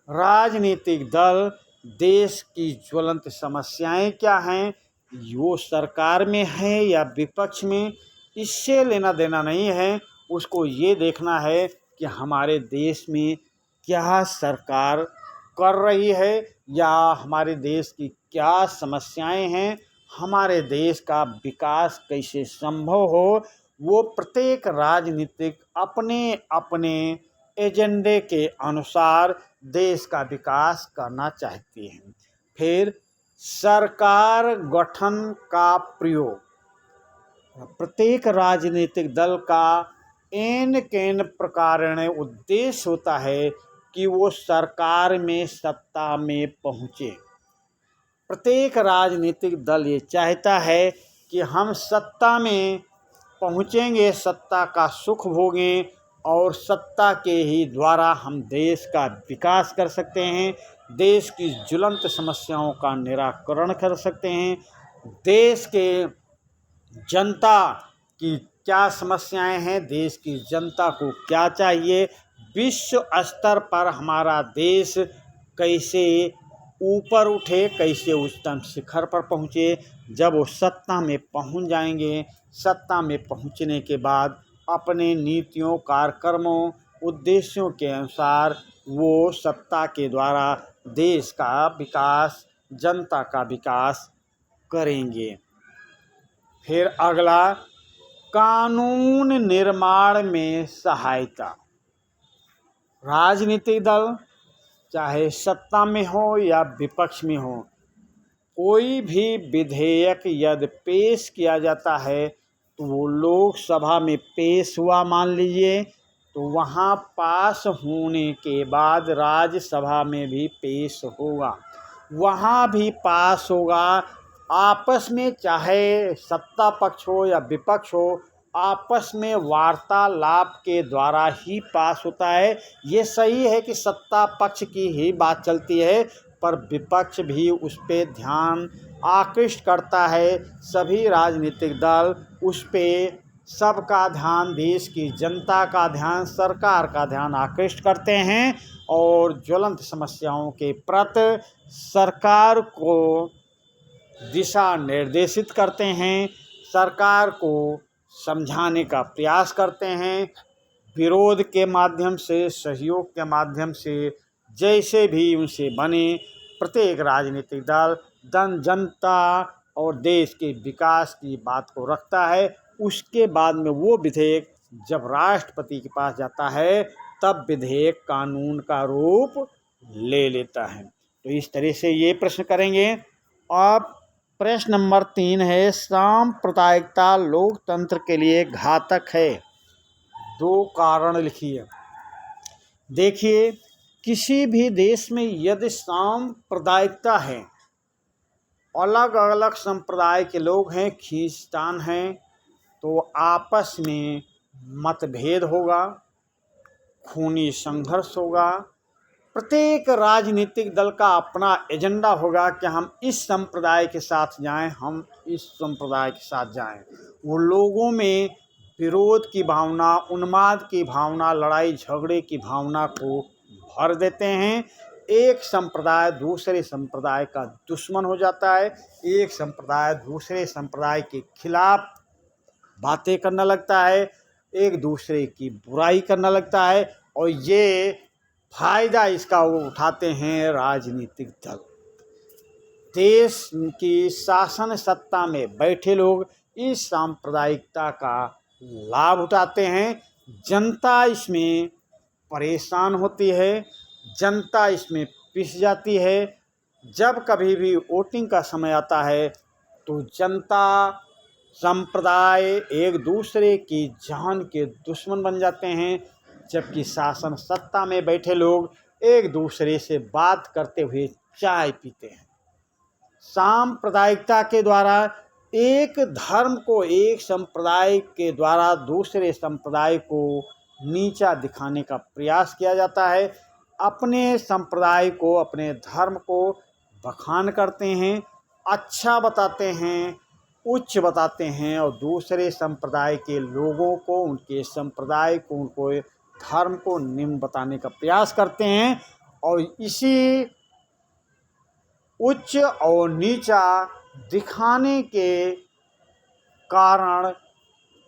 राजनीतिक दल देश की ज्वलंत समस्याएं क्या हैं, वो सरकार में है या विपक्ष में, इससे लेना देना नहीं है। उसको ये देखना है कि हमारे देश में क्या सरकार कर रही है या हमारे देश की क्या समस्याएं हैं, हमारे देश का विकास कैसे संभव हो। वो प्रत्येक राजनीतिक अपने अपने एजेंडे के अनुसार देश का विकास करना चाहती है। फिर सरकार गठन का प्रयोग। प्रत्येक राजनीतिक दल का एन केन प्रकारेण उद्देश्य होता है कि वो सरकार में, सत्ता में पहुँचे। प्रत्येक राजनीतिक दल ये चाहता है कि हम सत्ता में पहुँचेंगे, सत्ता का सुख भोगें और सत्ता के ही द्वारा हम देश का विकास कर सकते हैं, देश की ज्वलंत समस्याओं का निराकरण कर सकते हैं, देश के जनता की क्या समस्याएं हैं, देश की जनता को क्या चाहिए, विश्व स्तर पर हमारा देश कैसे ऊपर उठे, कैसे उच्चतम शिखर पर पहुँचे। जब वो सत्ता में पहुँच जाएंगे, सत्ता में पहुँचने के बाद अपने नीतियों, कार्यक्रमों, उद्देश्यों के अनुसार वो सत्ता के द्वारा देश का विकास, जनता का विकास करेंगे। फिर अगला, कानून निर्माण में सहायता। राजनीतिक दल चाहे सत्ता में हो या विपक्ष में हो, कोई भी विधेयक यदि पेश किया जाता है तो वो लोकसभा में पेश हुआ मान लीजिए, तो वहाँ पास होने के बाद राज्यसभा में भी पेश होगा, वहाँ भी पास होगा। आपस में चाहे सत्ता पक्ष हो या विपक्ष हो, आपस में वार्तालाप के द्वारा ही पास होता है। ये सही है कि सत्ता पक्ष की ही बात चलती है, पर विपक्ष भी उस पर ध्यान आकृष्ट करता है। सभी राजनीतिक दल उस पर सबका ध्यान, देश की जनता का ध्यान, सरकार का ध्यान आकृष्ट करते हैं और ज्वलंत समस्याओं के प्रति सरकार को दिशा निर्देशित करते हैं, सरकार को समझाने का प्रयास करते हैं, विरोध के माध्यम से, सहयोग के माध्यम से, जैसे भी उनसे बने। प्रत्येक राजनीतिक दल जनता और देश के विकास की बात को रखता है। उसके बाद में वो विधेयक जब राष्ट्रपति के पास जाता है तब विधेयक कानून का रूप ले लेता है। तो इस तरह से ये प्रश्न करेंगे। अब प्रश्न नंबर 3 है, सांप्रदायिकता लोकतंत्र के लिए घातक है, 2 कारण लिखिए। देखिए, किसी भी देश में यदि सांप्रदायिकता है, अलग अलग संप्रदाय के लोग हैं, खींचतान हैं, तो आपस में मतभेद होगा, खूनी संघर्ष होगा। प्रत्येक राजनीतिक दल का अपना एजेंडा होगा कि हम इस संप्रदाय के साथ जाएं, हम इस संप्रदाय के साथ जाएं। वो लोगों में विरोध की भावना, उन्माद की भावना, लड़ाई झगड़े की भावना को भर देते हैं। एक संप्रदाय दूसरे संप्रदाय का दुश्मन हो जाता है, एक संप्रदाय दूसरे संप्रदाय के खिलाफ बातें करने लगता है, एक दूसरे की बुराई करने लगता है, और ये फायदा इसका वो उठाते हैं राजनीतिक दल। देश की शासन सत्ता में बैठे लोग इस सांप्रदायिकता का लाभ उठाते हैं। जनता इसमें परेशान होती है, जनता इसमें पिस जाती है। जब कभी भी वोटिंग का समय आता है तो जनता, संप्रदाय एक दूसरे की जान के दुश्मन बन जाते हैं, जबकि शासन सत्ता में बैठे लोग एक दूसरे से बात करते हुए चाय पीते हैं। सांप्रदायिकता के द्वारा एक धर्म को, एक संप्रदाय के द्वारा दूसरे संप्रदाय को नीचा दिखाने का प्रयास किया जाता है। अपने संप्रदाय को, अपने धर्म को बखान करते हैं, अच्छा बताते हैं, उच्च बताते हैं, और दूसरे संप्रदाय के लोगों को, उनके संप्रदाय को, उनको धर्म को निम्न बताने का प्रयास करते हैं। और इसी उच्च और नीचा दिखाने के कारण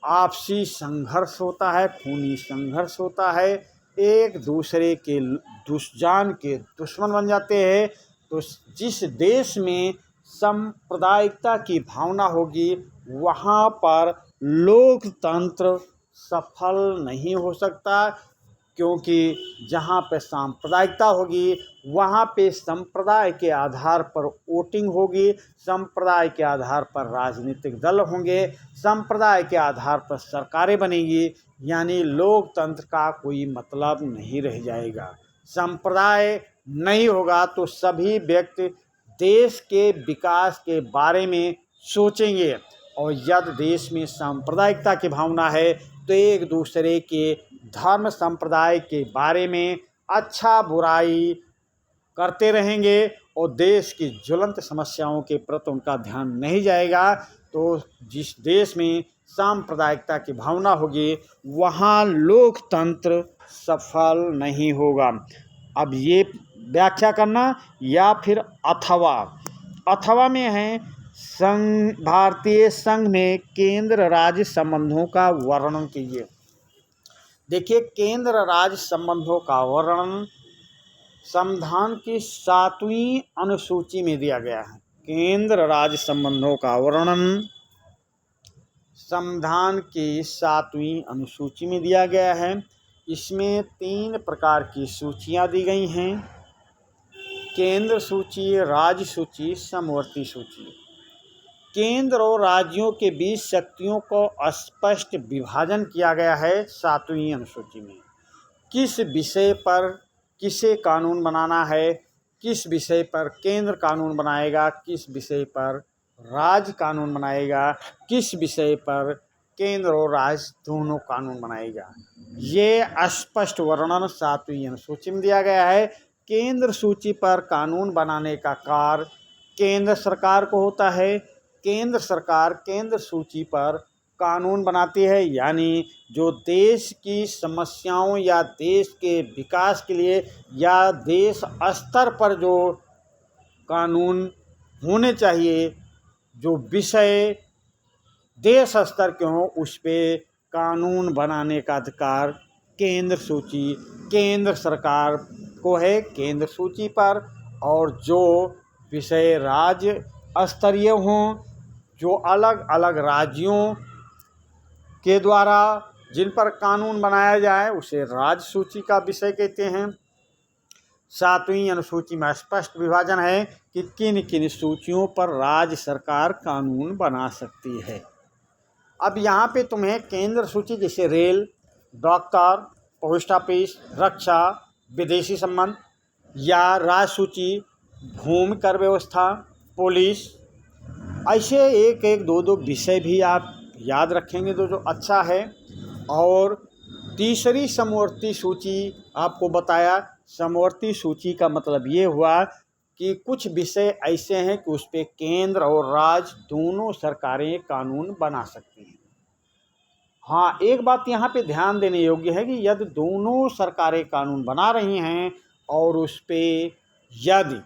आपसी संघर्ष होता है, खूनी संघर्ष होता है, एक दूसरे के जान के दुश्मन बन जाते हैं। तो जिस देश में सांप्रदायिकता की भावना होगी, वहाँ पर लोकतंत्र सफल नहीं हो सकता, क्योंकि जहाँ पे सांप्रदायिकता होगी वहाँ पे संप्रदाय के आधार पर वोटिंग होगी, संप्रदाय के आधार पर राजनीतिक दल होंगे, संप्रदाय के आधार पर सरकारें बनेंगी, यानी लोकतंत्र का कोई मतलब नहीं रह जाएगा। संप्रदाय नहीं होगा तो सभी व्यक्ति देश के विकास के बारे में सोचेंगे, और यदि देश में सांप्रदायिकता की भावना है तो एक दूसरे के धर्म संप्रदाय के बारे में अच्छा बुराई करते रहेंगे और देश की ज्वलंत समस्याओं के प्रति उनका ध्यान नहीं जाएगा। तो जिस देश में सांप्रदायिकता की भावना होगी वहाँ लोकतंत्र सफल नहीं होगा। अब ये व्याख्या करना, या फिर अथवा में है भारतीय संघ में केंद्र राज्य संबंधों का वर्णन कीजिए। देखिए, केंद्र राज्य संबंधों का वर्णन संविधान की 7वीं अनुसूची में दिया गया है। केंद्र राज्य संबंधों का वर्णन संविधान की 7वीं अनुसूची में दिया गया है। इसमें 3 प्रकार की सूचियां दी गई हैं। केंद्र सूची, राज्य सूची, समवर्ती सूची। केंद्र और राज्यों के बीच शक्तियों को स्पष्ट विभाजन किया गया है 7वीं अनुसूची में। किस विषय पर किसे कानून बनाना है, किस विषय पर केंद्र कानून बनाएगा, किस विषय पर राज्य कानून बनाएगा, किस विषय पर केंद्र और राज्य दोनों कानून बनाएगा, ये स्पष्ट वर्णन 7वीं अनुसूची में दिया गया है। केंद्र सूची पर कानून बनाने का कार्य केंद्र सरकार को होता है। केंद्र सरकार केंद्र सूची पर कानून बनाती है, यानी जो देश की समस्याओं या देश के विकास के लिए या देश स्तर पर जो कानून होने चाहिए, जो विषय देश स्तर के हों, उस पे कानून बनाने का अधिकार केंद्र सूची केंद्र सरकार को है केंद्र सूची पर। और जो विषय राज्य स्तरीय हों, जो अलग अलग राज्यों के द्वारा जिन पर कानून बनाया जाए, उसे राज्य सूची का विषय कहते हैं। 7वीं अनुसूची में स्पष्ट विभाजन है कि किन किन सूचियों पर राज्य सरकार कानून बना सकती है। अब यहाँ पे तुम्हें केंद्र सूची जैसे रेल, डॉक्टर, पोस्ट ऑफिस, रक्षा, विदेशी संबंध, या राज्य सूची भूमि कर व्यवस्था, पुलिस, ऐसे एक एक दो दो विषय भी आप याद रखेंगे तो जो अच्छा है। और तीसरी समवर्ती सूची आपको बताया। समवर्ती सूची का मतलब ये हुआ कि कुछ विषय ऐसे हैं कि उस पर केंद्र और राज्य दोनों सरकारें कानून बना सकती हैं। हाँ, एक बात यहाँ पे ध्यान देने योग्य है कि यदि दोनों सरकारें कानून बना रही हैं और उस पर यदि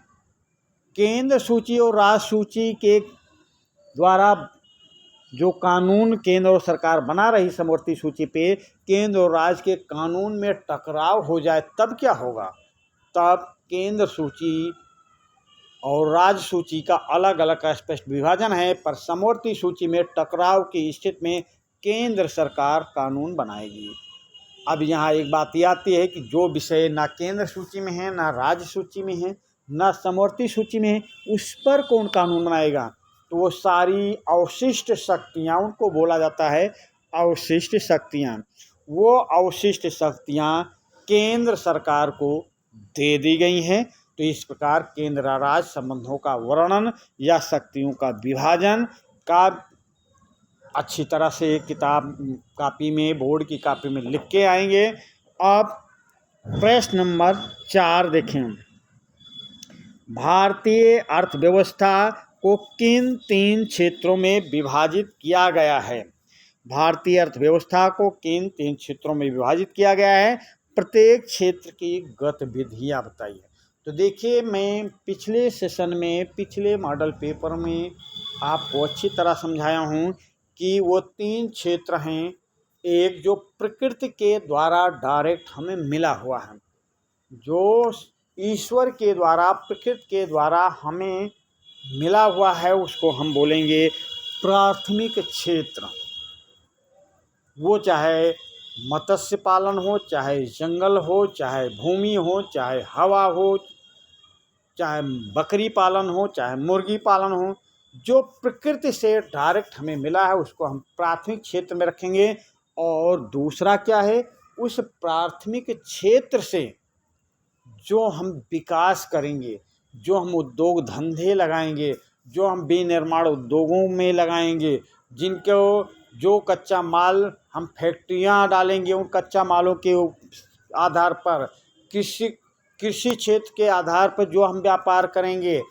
केंद्र सूची और राज्य सूची के द्वारा जो कानून केंद्र और सरकार बना रही समवर्ती सूची पे केंद्र और राज्य के कानून में टकराव हो जाए, तब क्या होगा? तब केंद्र सूची और राज्य सूची का अलग अलग स्पष्ट विभाजन है, पर समवर्ती सूची में टकराव की स्थिति में केंद्र सरकार कानून बनाएगी। अब यहाँ एक बात ये आती है कि जो विषय ना केंद्र सूची में है, ना राज्य सूची में है, ना समवर्ती सूची में है, उस पर कौन कानून बनाएगा? तो वो सारी अवशिष्ट शक्तियाँ, उनको बोला जाता है अवशिष्ट शक्तियाँ। वो अवशिष्ट शक्तियाँ केंद्र सरकार को दे दी गई हैं। तो इस प्रकार केंद्र राज्य संबंधों का वर्णन या शक्तियों का विभाजन का अच्छी तरह से किताब कापी में, बोर्ड की कापी में लिख के आएंगे। अब प्रश्न नंबर 4 देखें। भारतीय अर्थव्यवस्था को किन 3 क्षेत्रों में विभाजित किया गया है? भारतीय अर्थव्यवस्था को किन 3 क्षेत्रों में विभाजित किया गया है? प्रत्येक क्षेत्र की गतिविधियां बताइए। तो देखिए, मैं पिछले सेशन में, पिछले मॉडल पेपर में आपको अच्छी तरह समझाया हूं कि वो 3 क्षेत्र हैं। एक जो प्रकृति के द्वारा डायरेक्ट हमें मिला हुआ है, जो ईश्वर के द्वारा, प्रकृति के द्वारा हमें मिला हुआ है, उसको हम बोलेंगे प्राथमिक क्षेत्र। वो चाहे मत्स्य पालन हो, चाहे जंगल हो, चाहे भूमि हो, चाहे हवा हो, चाहे बकरी पालन हो, चाहे मुर्गी पालन हो, जो प्रकृति से डायरेक्ट हमें मिला है उसको हम प्राथमिक क्षेत्र में रखेंगे। और दूसरा क्या है? उस प्राथमिक क्षेत्र से जो हम विकास करेंगे, जो हम उद्योग धंधे लगाएंगे, जो हम विनिर्माण उद्योगों में लगाएंगे, जिनको जो कच्चा माल हम फैक्ट्रियां डालेंगे, उन कच्चा मालों के आधार पर कृषि क्षेत्र के आधार पर जो हम व्यापार करेंगे,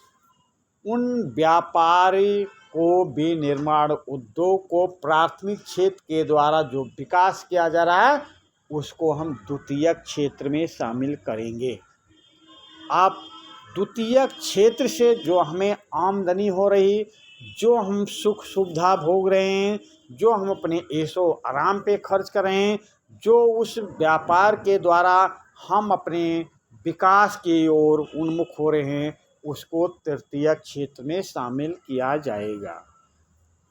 उन व्यापारी को विनिर्माण उद्योग को प्राथमिक क्षेत्र के द्वारा जो विकास किया जा रहा है उसको हम द्वितीयक क्षेत्र में शामिल करेंगे। आप द्वितीयक क्षेत्र से जो हमें आमदनी हो रही, जो हम सुख सुविधा भोग रहे हैं, जो हम अपने ऐशो आराम पे खर्च कर रहे हैं, जो उस व्यापार के द्वारा हम अपने विकास की ओर उन्मुख हो रहे हैं, उसको तृतीयक क्षेत्र में शामिल किया जाएगा।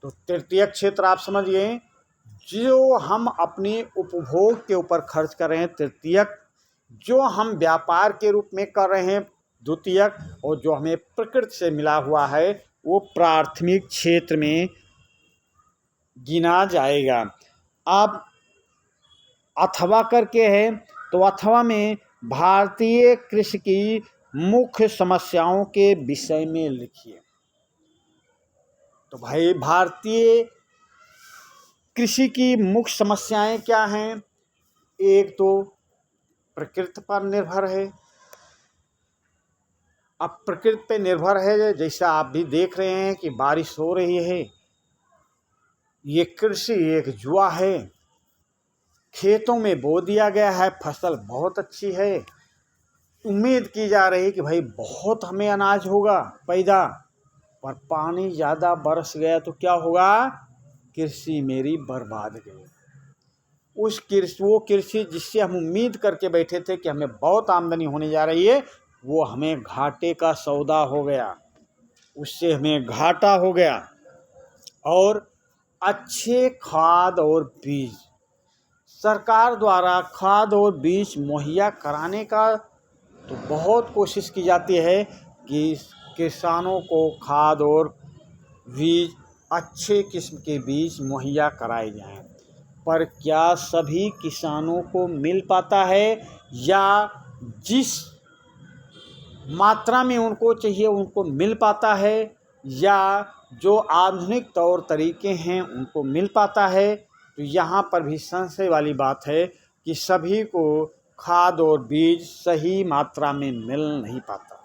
तो तृतीयक क्षेत्र आप समझ गए, जो हम अपने उपभोग के ऊपर खर्च कर रहे हैं तृतीयक, जो हम व्यापार के रूप में कर रहे हैं द्वितीयक, और जो हमें प्रकृति से मिला हुआ है वो प्राथमिक क्षेत्र में गिना जाएगा। अब अथवा करके है, तो अथवा में भारतीय कृषि की मुख्य समस्याओं के विषय में लिखिए। तो भाई भारतीय कृषि की मुख्य समस्याएं क्या हैं? एक तो प्रकृति पर निर्भर है। अब प्रकृति पे निर्भर है, जैसा आप भी देख रहे हैं कि बारिश हो रही है। ये कृषि एक जुआ है। खेतों में बो दिया गया है, फसल बहुत अच्छी है, उम्मीद की जा रही है कि भाई बहुत हमें अनाज होगा पैदा, पर पानी ज़्यादा बरस गया तो क्या होगा? कृषि मेरी बर्बाद गई। वो कृषि जिससे हम उम्मीद करके बैठे थे कि हमें बहुत आमदनी होने जा रही है, वो हमें घाटे का सौदा हो गया, उससे हमें घाटा हो गया। और अच्छे खाद और बीज, सरकार द्वारा खाद और बीज मुहैया कराने का तो बहुत कोशिश की जाती है कि किसानों को खाद और बीज, अच्छे किस्म के बीज मुहैया कराए जाएं, पर क्या सभी किसानों को मिल पाता है? या जिस मात्रा में उनको चाहिए उनको मिल पाता है? या जो आधुनिक तौर तरीके हैं उनको मिल पाता है? तो यहाँ पर भी संशय वाली बात है कि सभी को खाद और बीज सही मात्रा में मिल नहीं पाता।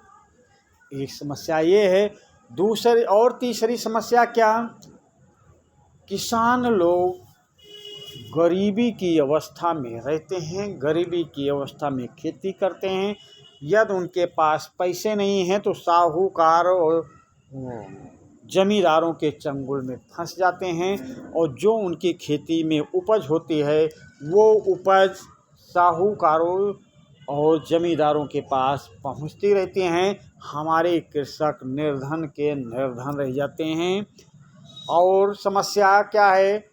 एक समस्या ये है। दूसरी और तीसरी समस्या क्या? किसान लोग गरीबी की अवस्था में रहते हैं, गरीबी की अवस्था में खेती करते हैं। यदि उनके पास पैसे नहीं हैं तो साहूकार और जमींदारों के चंगुल में फंस जाते हैं, और जो उनकी खेती में उपज होती है वो उपज साहूकारों और जमींदारों के पास पहुंचती रहती हैं। हमारे कृषक निर्धन के निर्धन रह जाते हैं। और समस्या क्या है?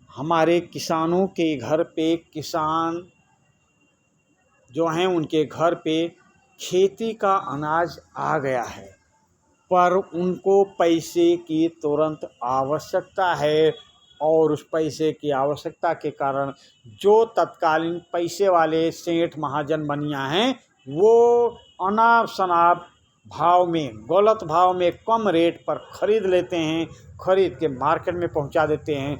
हमारे किसानों के घर पे, किसान जो हैं उनके घर पे खेती का अनाज आ गया है, पर उनको पैसे की तुरंत आवश्यकता है, और उस पैसे की आवश्यकता के कारण जो तत्कालीन पैसे वाले सेठ महाजन बनिया हैं वो अनाप शनाप भाव में, गलत भाव में, कम रेट पर ख़रीद लेते हैं, ख़रीद के मार्केट में पहुंचा देते हैं।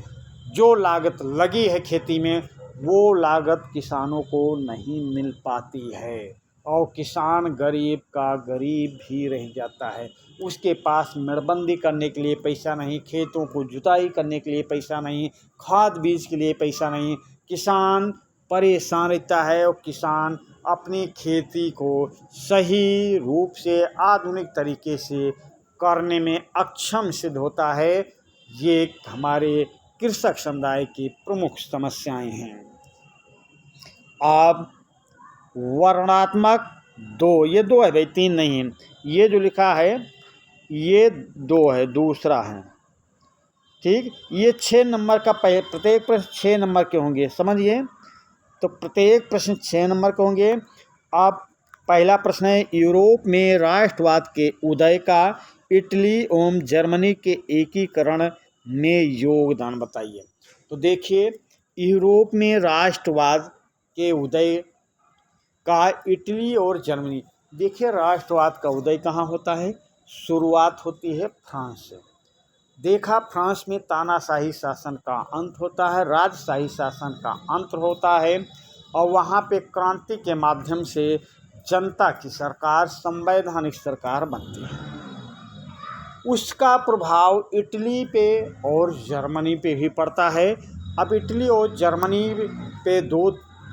जो लागत लगी है खेती में वो लागत किसानों को नहीं मिल पाती है, और किसान गरीब का गरीब भी रह जाता है। उसके पास मेड़बंदी करने के लिए पैसा नहीं, खेतों को जुताई करने के लिए पैसा नहीं, खाद बीज के लिए पैसा नहीं। किसान परेशान रहता है, और किसान अपनी खेती को सही रूप से आधुनिक तरीके से करने में अक्षम सिद्ध होता है। ये हमारे कृषक समुदाय की प्रमुख समस्याएं हैं। अब वर्णात्मक दो, ये दो है भाई, तीन नहीं है। ये जो लिखा है ये दो है, दूसरा है, ठीक। ये 6 नंबर का प्रत्येक प्रश्न 6 नंबर के होंगे, समझिए। तो प्रत्येक प्रश्न 6 नंबर के होंगे। अब पहला प्रश्न है, यूरोप में राष्ट्रवाद के उदय का इटली एवं जर्मनी के एकीकरण में योगदान बताइए। तो देखिए, यूरोप में राष्ट्रवाद के उदय का इटली और जर्मनी, देखिए राष्ट्रवाद का उदय कहाँ होता है? शुरुआत होती है फ्रांस से। देखा, फ्रांस में तानाशाही शासन का अंत होता है, राजशाही शासन का अंत होता है, और वहाँ पे क्रांति के माध्यम से जनता की सरकार, संवैधानिक सरकार बनती है। उसका प्रभाव इटली पे और जर्मनी पे भी पड़ता है। अब इटली और जर्मनी पे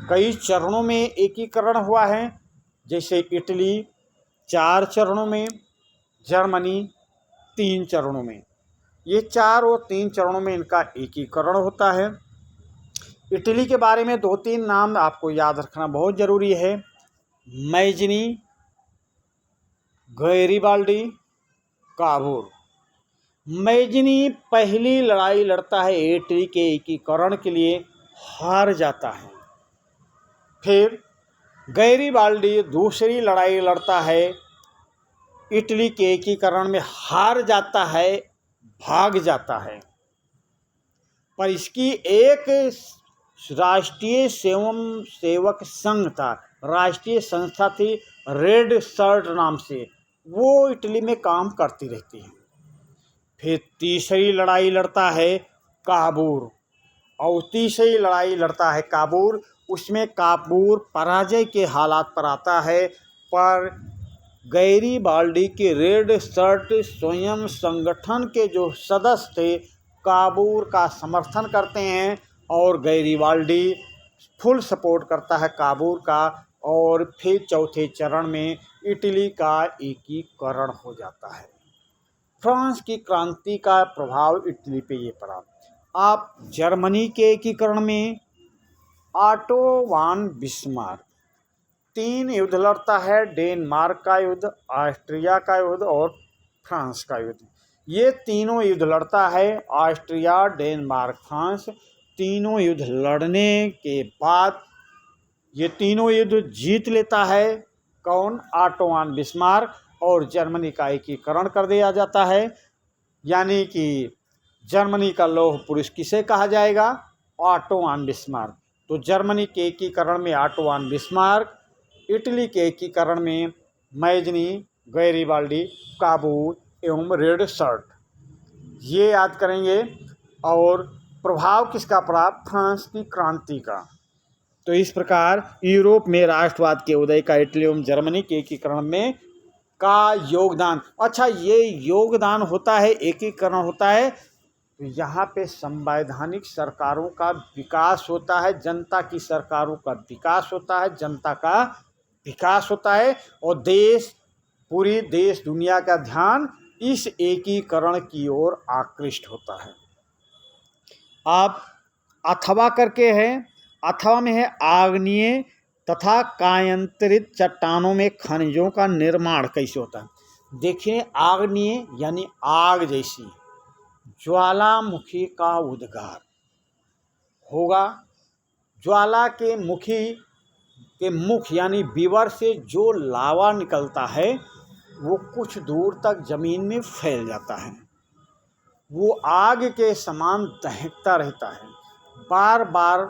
कई चरणों में एकीकरण हुआ है। जैसे इटली 4 चरणों में, जर्मनी 3 चरणों में। ये 4 और 3 चरणों में इनका एकीकरण होता है। इटली के बारे में 2-3 नाम आपको याद रखना बहुत ज़रूरी है। Mazzini, Garibaldi, Kabul. मैजनी पहली लड़ाई लड़ता है इटली के एकीकरण के लिए, हार जाता है। फिर गैरिबाल्डी दूसरी लड़ाई लड़ता है, इटली के एकीकरण में हार जाता है, भाग जाता है। पर इसकी एक राष्ट्रीय सेवक संघ था, राष्ट्रीय संस्था थी रेड शर्ट नाम से, वो इटली में काम करती रहती है। फिर तीसरी लड़ाई लड़ता है काबूल, और तीसरी लड़ाई लड़ता है काबूल। उसमें काबूल पराजय के हालात पर आता है, पर गैरिबाल्डी के रेड शर्ट स्वयं संगठन के जो सदस्य थे काबूल का समर्थन करते हैं, और गैरिबाल्डी फुल सपोर्ट करता है काबूल का, और फिर चौथे चरण में इटली का एकीकरण हो जाता है। फ्रांस की क्रांति का प्रभाव इटली पे ये पड़ा। आप जर्मनी के एकीकरण में ऑटो वॉन बिस्मार्क 3 युद्ध लड़ता है, डेनमार्क का युद्ध, ऑस्ट्रिया का युद्ध और फ्रांस का युद्ध। ये तीनों युद्ध लड़ता है, ऑस्ट्रिया, डेनमार्क, फ्रांस। तीनों युद्ध लड़ने के बाद ये तीनों युद्ध जीत लेता है। कौन? ऑटो वॉन बिस्मार्क, और जर्मनी का एकीकरण कर दिया जाता है। यानी कि जर्मनी का लौह पुरुष किसे कहा जाएगा? Otto von Bismarck. तो जर्मनी के एकीकरण में ऑटो वॉन बिस्मार्क, इटली के एकीकरण में मैजनी, गैरिबाल्डी, काबूल एवं रेड शर्ट, ये याद करेंगे। और प्रभाव किसका पड़ा? फ्रांस की क्रांति का। तो इस प्रकार यूरोप में राष्ट्रवाद के उदय का इटली एवं जर्मनी के एकीकरण में का योगदान। अच्छा, ये योगदान होता है, एकीकरण होता है, तो यहाँ पे संवैधानिक सरकारों का विकास होता है, जनता की सरकारों का विकास होता है, जनता का विकास होता है, और पूरी देश दुनिया का ध्यान इस एकीकरण की ओर आकृष्ट होता है। आप अथवा करके है, अथवा में है आग्नेय तथा कायांतरित चट्टानों में खनिजों का निर्माण कैसे होता है। देखिए, आग्नेय यानी आग जैसी, ज्वालामुखी का उद्गार होगा। ज्वाला के मुख यानी विवर से जो लावा निकलता है वो कुछ दूर तक जमीन में फैल जाता है। वो आग के समान दहकता रहता है, बार बार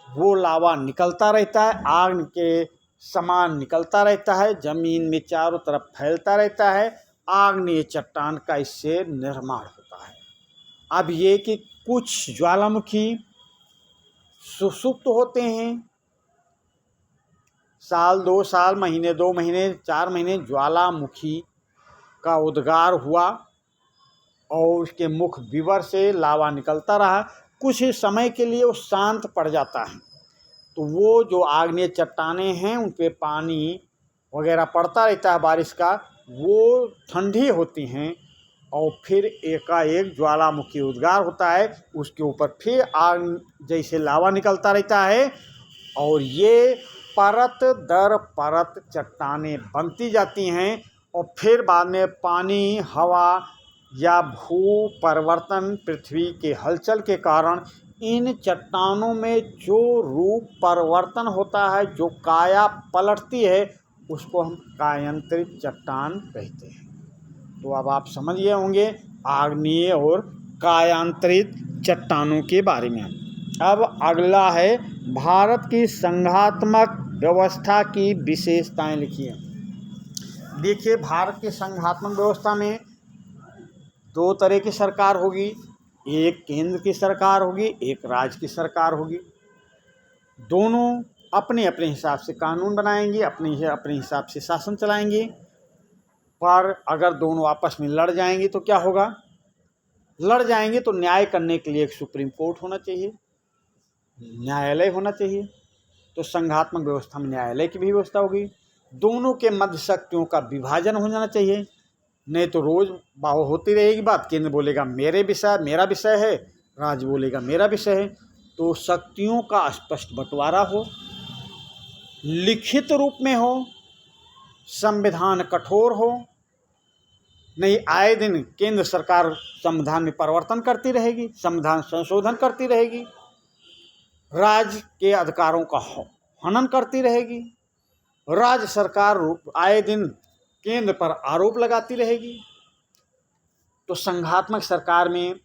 वो लावा निकलता रहता है, आग के समान निकलता रहता है, जमीन में चारों तरफ फैलता रहता है। आग्नेय चट्टान का इससे निर्माण होता है। अब ये कि कुछ ज्वालामुखी सुसुप्त होते हैं, साल 2 साल, महीने 2 महीने, 4 महीने ज्वालामुखी का उद्गार हुआ और उसके मुख विवर से लावा निकलता रहा। कुछ समय के लिए वो शांत पड़ जाता है, तो वो जो आग्नेय चट्टानें हैं उन पे पानी वगैरह पड़ता रहता है बारिश का, वो ठंडी होती हैं, और फिर एकाएक ज्वालामुखी उद्गार होता है। उसके ऊपर फिर आग जैसे लावा निकलता रहता है, और ये परत दर परत चट्टानें बनती जाती हैं, और फिर बाद में पानी, हवा या भू परिवर्तन, पृथ्वी के हलचल के कारण इन चट्टानों में जो रूप परिवर्तन होता है, जो काया पलटती है, उसको हम कायांतरित चट्टान कहते हैं। तो अब आप समझ गए होंगे आग्नेय और कायांतरित चट्टानों के बारे में। अब अगला है भारत की संघात्मक व्यवस्था की विशेषताएं लिखिए। देखिए, भारत की संघात्मक व्यवस्था में 2 तरह की सरकार होगी, एक केंद्र की सरकार होगी, एक राज्य की सरकार होगी। दोनों अपने अपने हिसाब से कानून बनाएंगे, अपने हिसाब से शासन चलाएंगे। पर अगर दोनों आपस में लड़ जाएंगे तो क्या होगा? लड़ जाएंगे तो न्याय करने के लिए एक सुप्रीम कोर्ट होना चाहिए, न्यायालय होना चाहिए। तो संघात्मक व्यवस्था में न्यायालय की भी व्यवस्था होगी। दोनों के मध्य शक्तियों का विभाजन हो जाना चाहिए, नहीं तो रोज होती रहेगी बात। केंद्र बोलेगा मेरा विषय है, राज्य बोलेगा मेरा विषय है। तो शक्तियों का स्पष्ट बंटवारा हो, लिखित रूप में हो, संविधान कठोर हो, नहीं, आए दिन केंद्र सरकार संविधान में परिवर्तन करती रहेगी, संविधान संशोधन करती रहेगी, राज्य के अधिकारों का हनन करती रहेगी, राज्य सरकार आए दिन केंद्र पर आरोप लगाती रहेगी। तो संघात्मक सरकार में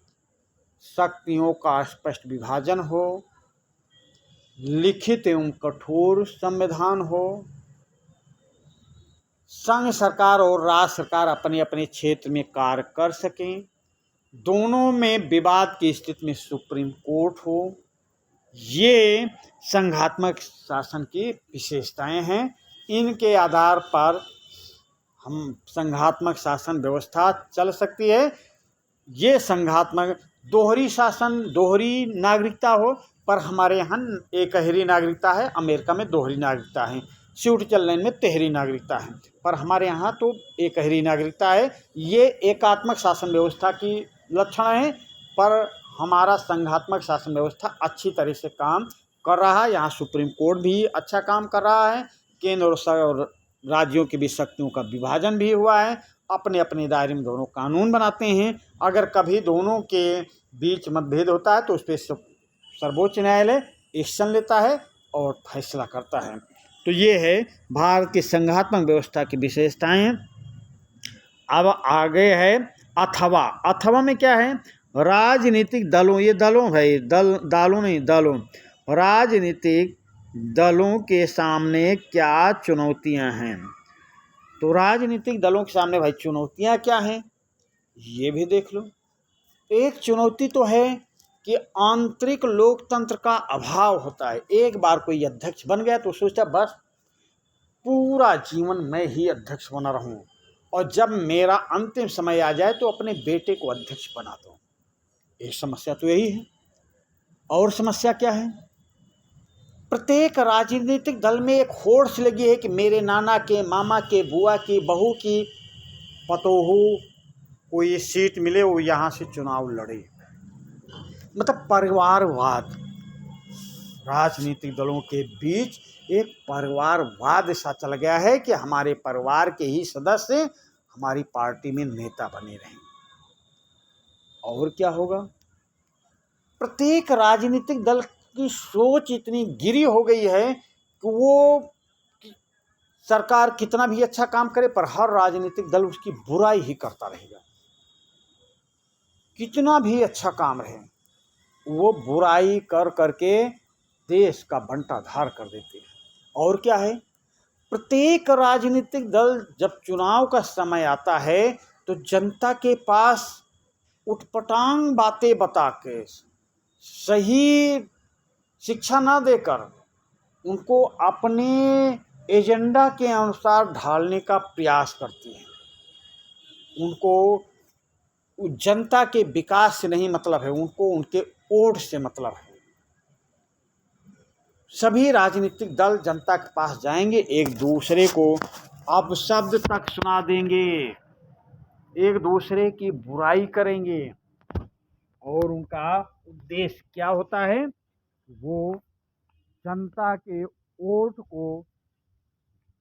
शक्तियों का स्पष्ट विभाजन हो, लिखित एवं कठोर संविधान हो, संघ सरकार और राज्य सरकार अपने अपने क्षेत्र में कार्य कर सकें, दोनों में विवाद की स्थिति में सुप्रीम कोर्ट हो, ये संघात्मक शासन की विशेषताएं हैं। इनके आधार पर हम संघात्मक शासन व्यवस्था चल सकती है। ये संघात्मक दोहरी शासन, दोहरी नागरिकता हो, पर हमारे यहाँ एकहरी नागरिकता है, अमेरिका में दोहरी नागरिकता है, स्विट्जरलैंड में तिहरी नागरिकता है, पर हमारे यहाँ तो एकहरी नागरिकता है। ये एकात्मक शासन व्यवस्था की लक्षण है, पर हमारा संघात्मक शासन व्यवस्था अच्छी तरह से काम कर रहा है। यहाँ सुप्रीम कोर्ट भी अच्छा काम कर रहा है, केंद्र और राज्यों के बीच शक्तियों का विभाजन भी हुआ है, अपने अपने दायरे में दोनों कानून बनाते हैं। अगर कभी दोनों के बीच मतभेद होता है तो उस पर सर्वोच्च न्यायालय एक्शन लेता है और फैसला करता है। तो ये है भारत की संघात्मक व्यवस्था की विशेषताएं। अब आगे है अथवा। अथवा में क्या है? राजनीतिक दलों, ये दलों भाई, दालों नहीं, दलों, राजनीतिक दलों के सामने क्या चुनौतियां हैं। तो राजनीतिक दलों के सामने भाई चुनौतियां क्या हैं, ये भी देख लो। एक चुनौती तो है कि आंतरिक लोकतंत्र का अभाव होता है। एक बार कोई अध्यक्ष बन गया तो सोचता बस पूरा जीवन मैं ही अध्यक्ष बना रहूं, और जब मेरा अंतिम समय आ जाए तो अपने बेटे को अध्यक्ष बना दूं। एक समस्या तो यही है। और समस्या क्या है? प्रत्येक राजनीतिक दल में एक होड़ सी लगी है कि मेरे नाना के, मामा के, बुआ की, बहू की, पतोहू को ये सीट मिले, वो यहाँ से चुनाव लड़े। मतलब परिवारवाद, राजनीतिक दलों के बीच एक परिवारवाद सा चल गया है कि हमारे परिवार के ही सदस्य हमारी पार्टी में नेता बने रहें। और क्या होगा? प्रत्येक राजनीतिक दल की सोच इतनी गिरी हो गई है कि वो सरकार कितना भी अच्छा काम करे पर हर राजनीतिक दल उसकी बुराई ही करता रहेगा। कितना भी अच्छा काम रहे, वो बुराई कर करके देश का बंटाधार कर देते हैं। और क्या है? प्रत्येक राजनीतिक दल जब चुनाव का समय आता है तो जनता के पास उटपटांग बातें बता के, सही शिक्षा ना देकर, उनको अपने एजेंडा के अनुसार ढालने का प्रयास करती है। उनको जनता के विकास से नहीं मतलब है, उनको उनके वोट से मतलब है। सभी राजनीतिक दल जनता के पास जाएंगे, एक दूसरे को अपशब्द तक सुना देंगे, एक दूसरे की बुराई करेंगे, और उनका उद्देश्य क्या होता है? वो जनता के वोट को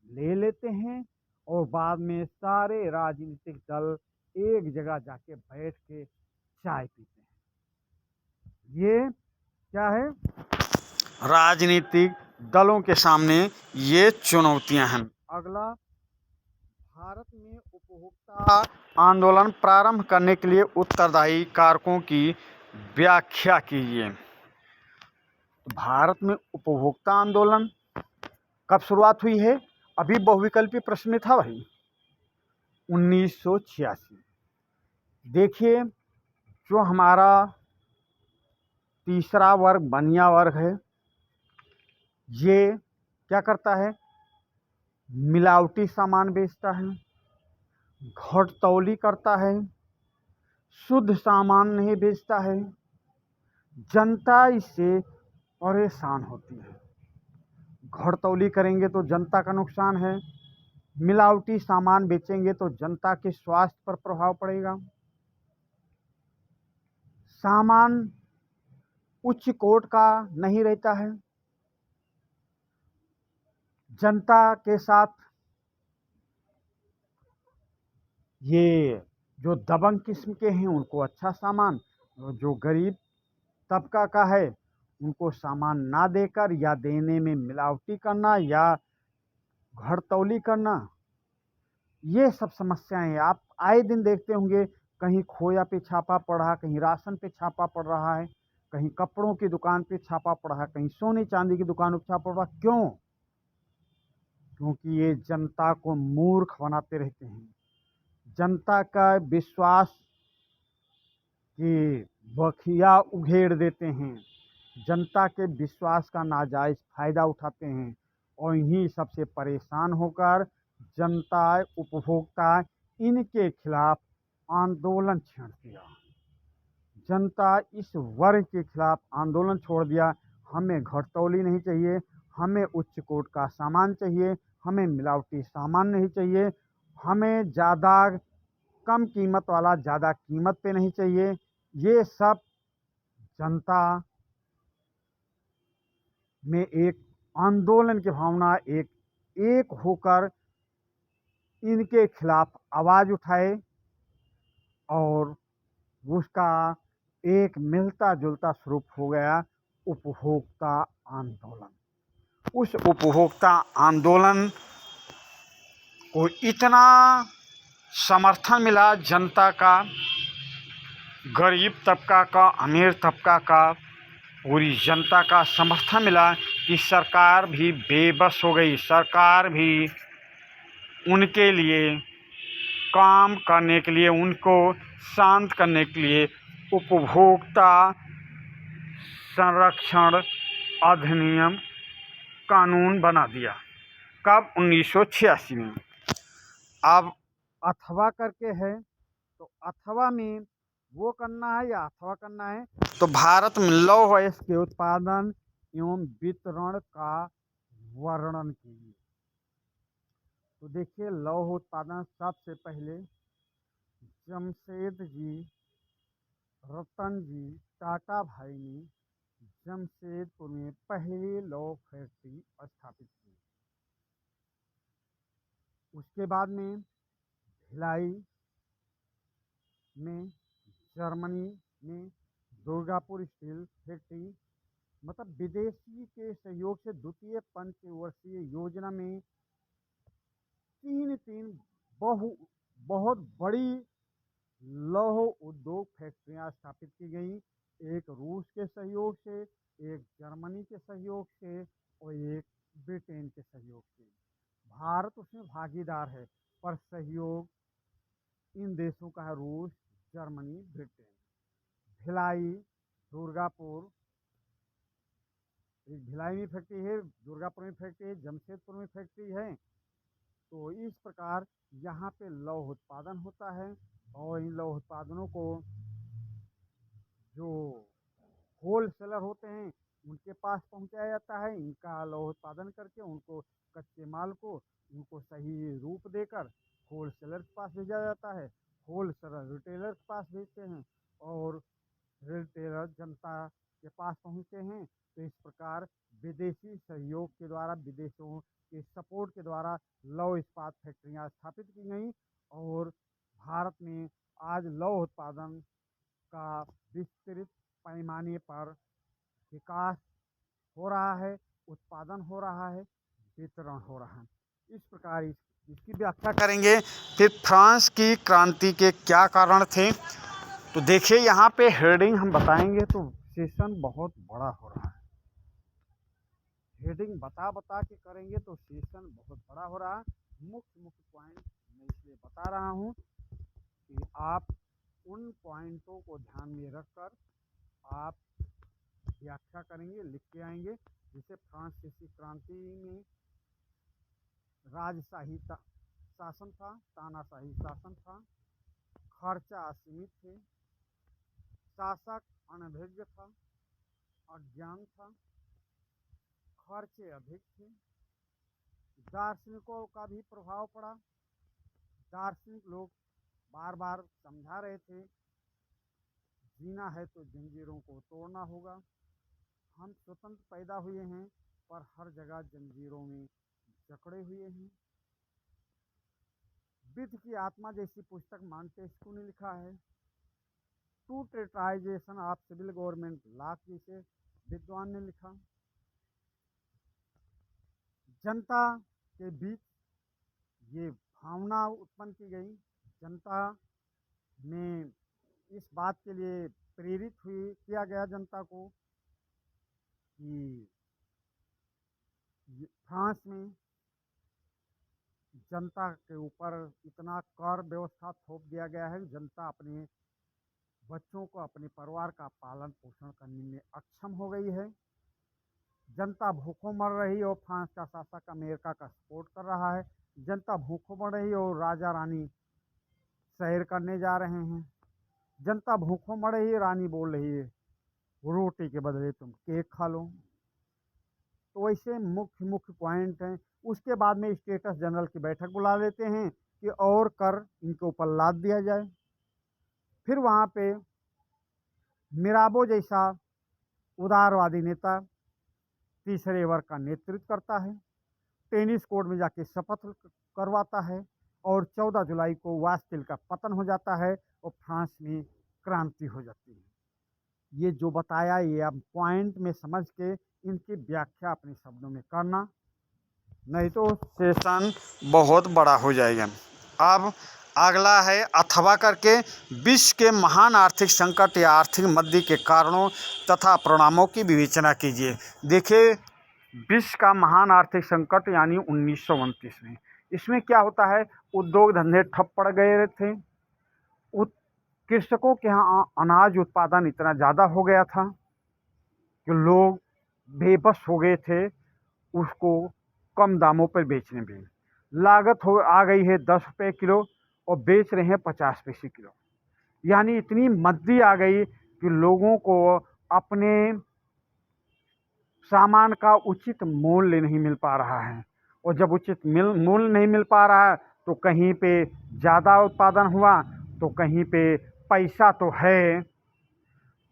ले लेते हैं और बाद में सारे राजनीतिक दल एक जगह जाके बैठ के चाय पीते हैं। ये क्या है? राजनीतिक दलों के सामने ये चुनौतियां हैं। अगला, भारत में उपभोक्ता आंदोलन प्रारंभ करने के लिए उत्तरदायी कारकों की व्याख्या कीजिए। तो भारत में उपभोक्ता आंदोलन कब शुरुआत हुई है? अभी बहुविकल्पीय प्रश्न में था भाई, 1986। देखिए, जो हमारा तीसरा वर्ग बनिया वर्ग है, ये क्या करता है? मिलावटी सामान बेचता है, घटतौली करता है, शुद्ध सामान नहीं बेचता है। जनता इससे परेशान होती है। घटतौली करेंगे तो जनता का नुकसान है, मिलावटी सामान बेचेंगे तो जनता के स्वास्थ्य पर प्रभाव पड़ेगा। सामान उच्च कोट का नहीं रहता है, जनता के साथ ये जो दबंग किस्म के हैं उनको अच्छा सामान, और जो गरीब तबका का है उनको सामान ना देकर या देने में मिलावटी करना या घड़तौली करना, ये सब समस्याएं आप आए दिन देखते होंगे। कहीं खोया पे छापा पड़ रहा, कहीं राशन पे छापा पड़ रहा है, कहीं कपड़ों की दुकान पे छापा पड़ रहा है, कहीं सोने चांदी की दुकानों पे छापा पड़ रहा। क्यों? क्योंकि ये जनता को मूर्ख बनाते रहते हैं, जनता का विश्वास की बखिया उघेड़ देते हैं, जनता के विश्वास का नाजायज फायदा उठाते हैं, और इन्हीं सबसे परेशान होकर जनता, उपभोक्ता इनके खिलाफ आंदोलन छेड़ दिया। जनता इस वर्ग के खिलाफ आंदोलन छोड़ दिया। हमें घटतौली नहीं चाहिए, हमें उच्च कोट का सामान चाहिए, हमें मिलावटी सामान नहीं चाहिए, हमें ज़्यादा कम कीमत वाला ज़्यादा कीमत पे नहीं चाहिए। ये सब जनता में एक आंदोलन की भावना, एक होकर इनके खिलाफ आवाज़ उठाए, और उसका एक मिलता जुलता स्वरूप हो गया उपभोक्ता आंदोलन। उस उपभोक्ता आंदोलन को इतना समर्थन मिला जनता का, गरीब तबका का, अमीर तबका का, पूरी जनता का समर्थन मिला कि सरकार भी बेबस हो गई। सरकार भी उनके लिए काम करने के लिए, उनको शांत करने के लिए उपभोक्ता संरक्षण अधिनियम कानून बना दिया। कब? 1986 में। अब अथवा करके है, तो अथवा में वो करना है या अथवा करना है, तो भारत में लौह अयस्क के उत्पादन एवं वितरण का वर्णन कीजिए। तो देखिए, लौह उत्पादन सबसे पहले जमशेद जी, रतन जी, टाटा भाई ने जमशेदपुर में पहली लौह फैक्ट्री स्थापित की। उसके बाद में भिलाई में, जर्मनी में दुर्गापुर स्टील फैक्ट्री, मतलब विदेशी के सहयोग से द्वितीय पंचवर्षीय योजना में तीन तीन बहुत बड़ी लौह उद्योग फैक्ट्रियां स्थापित की गई। एक रूस के सहयोग से, एक जर्मनी के सहयोग से, और एक ब्रिटेन के सहयोग से। भारत उसमें भागीदार है, पर सहयोग इन देशों का है, रूस, जर्मनी, ब्रिटेन। भिलाई, दुर्गापुर, एक भिलाई में फैक्ट्री है, दुर्गापुर में फैक्ट्री है, जमशेदपुर में फैक्ट्री है। तो इस प्रकार यहाँ पे लौह उत्पादन होता है, और इन लौह उत्पादनों को जो होल सेलर होते हैं उनके पास पहुँचाया जाता है। इनका लौह उत्पादन करके उनको कच्चे माल को उनको सही रूप देकर होल सेलर के पास भेजा जाता है। होल सेलर रिटेलर के पास भेजते हैं, और रिटेलर जनता के पास पहुँचते हैं। तो इस प्रकार विदेशी सहयोग के द्वारा, विदेशों के सपोर्ट के द्वारा लौह इस्पात फैक्ट्रियाँ स्थापित की गई, और भारत में आज लौह उत्पादन का विस्तृत पैमाने पर विकास हो रहा है, उत्पादन हो रहा है, वितरण हो रहा है। इस प्रकार इसकी व्याख्या करेंगे। फिर फ्रांस की क्रांति के क्या कारण थे, तो देखिए यहाँ पे हेडिंग हम बताएंगे तो सेशन बहुत बड़ा हो रहा है। हेडिंग बता के करेंगे तो सेशन बहुत बड़ा हो रहा है। मुख्य पॉइंट मैं इसलिए बता रहा हूँ कि आप उन पॉइंटों को ध्यान में रखकर आप व्याख्या करेंगे, लिख के आएंगे। जैसे फ्रांसीसी क्रांति में राजशाही शासन था, तानाशाही शासन था, खर्चा असीमित थे, शासक अनभिज्ञ था, अज्ञान था, खर्चे अधिक थे, दार्शनिकों का भी प्रभाव पड़ा। दार्शनिक लोग बार बार समझा रहे थे, जीना है तो जंजीरों को तोड़ना होगा। हम स्वतंत्र पैदा हुए हैं, पर हर जगह जंजीरों में जकड़े हुए हैं। विधि की आत्मा जैसी पुस्तक मॉन्टेस्क्यू ने लिखा है। Two treatises of civil government लॉ जैसे विद्वान ने लिखा। जनता के बीच ये भावना उत्पन्न की गई, जनता में इस बात के लिए प्रेरित किया गया जनता को कि फ्रांस में जनता के ऊपर इतना कर व्यवस्था थोप दिया गया है, जनता अपने बच्चों को, अपने परिवार का पालन पोषण करने में अक्षम हो गई है। जनता भूखों मर रही है और फ्रांस का शासक अमेरिका का सपोर्ट कर रहा है। जनता भूखों मर रही है और राजा रानी सैर करने जा रहे हैं। जनता भूखों मर रही है, रानी बोल रही है रोटी के बदले तुम केक खा लो। तो ऐसे मुख्य मुख्य पॉइंट हैं। उसके बाद में स्टेटस जनरल की बैठक बुला लेते हैं कि और कर इनके ऊपर लाद दिया जाए। फिर वहाँ पे मिराबो जैसा उदारवादी नेता तीसरे वर्ग का नेतृत्व करता है, टेनिस कोर्ट में जाके शपथ करवाता है और 14 जुलाई को वास्टिल का पतन हो जाता है और फ्रांस में क्रांति हो जाती है। ये जो बताया ये आप पॉइंट में समझ के इनकी व्याख्या अपने शब्दों में करना, नहीं तो सेशन बहुत बड़ा हो जाएगा। अब अगला है अथवा करके विश्व के महान आर्थिक संकट या आर्थिक मंदी के कारणों तथा परिणामों की विवेचना कीजिए। देखिए, विश्व का महान आर्थिक संकट यानी 1929 में, इसमें क्या होता है, उद्योग धंधे ठप पड़ गए थे, कृषकों के यहाँ अनाज उत्पादन इतना ज़्यादा हो गया था कि लोग बेबस हो गए थे उसको कम दामों पर बेचने में। लागत आ गई है 10 रुपये किलो और बेच रहे हैं 50 पैसे किलो। यानी इतनी मंदी आ गई कि लोगों को अपने सामान का उचित मूल्य नहीं मिल पा रहा है, और जब उचित मूल्य नहीं मिल पा रहा है तो कहीं पे ज़्यादा उत्पादन हुआ तो कहीं पे पैसा तो है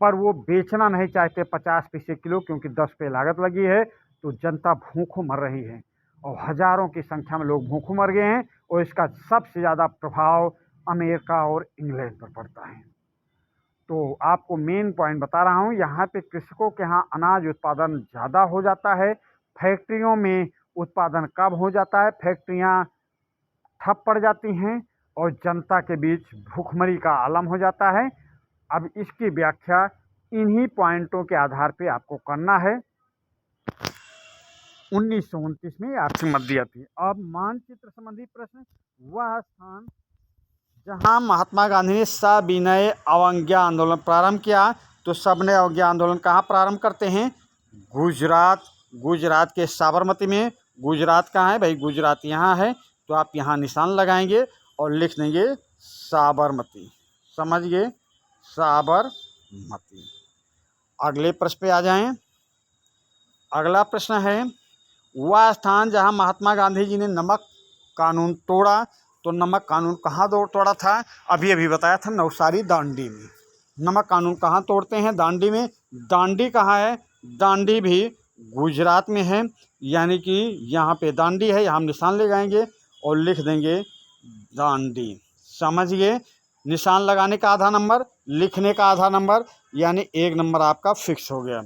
पर वो बेचना नहीं चाहते 50 पैसे किलो, क्योंकि 10 पे लागत लगी है। तो जनता भूखों मर रही है और हज़ारों की संख्या में लोग भूखों मर गए हैं और इसका सबसे ज़्यादा प्रभाव अमेरिका और इंग्लैंड पर पड़ता है। तो आपको मेन पॉइंट बता रहा हूँ, यहाँ पे कृषकों के यहाँ अनाज उत्पादन ज़्यादा हो जाता है, फैक्ट्रियों में उत्पादन कम हो जाता है, फैक्ट्रियाँ ठप पड़ जाती हैं और जनता के बीच भूखमरी का आलम हो जाता है। अब इसकी व्याख्या इन्हीं पॉइंटों के आधार पे आपको करना है। 1929 में आर्थिक मंदी आती है। अब मानचित्र संबंधी प्रश्न, वह स्थान जहां महात्मा गांधी ने सविनय अवज्ञा आंदोलन प्रारंभ किया, तो सविनय अवज्ञा आंदोलन कहाँ प्रारंभ करते हैं, गुजरात। गुजरात के साबरमती में। गुजरात कहाँ है भाई, गुजरात यहाँ है, तो आप यहाँ निशान लगाएंगे और लिख देंगे साबरमती। समझ गए, साबरमती। अगले प्रश्न पे आ जाएं। अगला प्रश्न है, वह स्थान जहां महात्मा गांधी जी ने नमक कानून तोड़ा, तो नमक कानून कहाँ तोड़ा था, अभी अभी बताया था, नवसारी दांडी में। नमक कानून कहाँ तोड़ते हैं, दांडी में। दांडी कहाँ है, दांडी भी गुजरात में है, यानी कि यहाँ पे दांडी है, यहाँ निशान ले जाएंगे और लिख देंगे दांडी। समझ गए, निशान लगाने का आधा नंबर, लिखने का आधा नंबर, यानी 1 नंबर आपका फिक्स हो गया।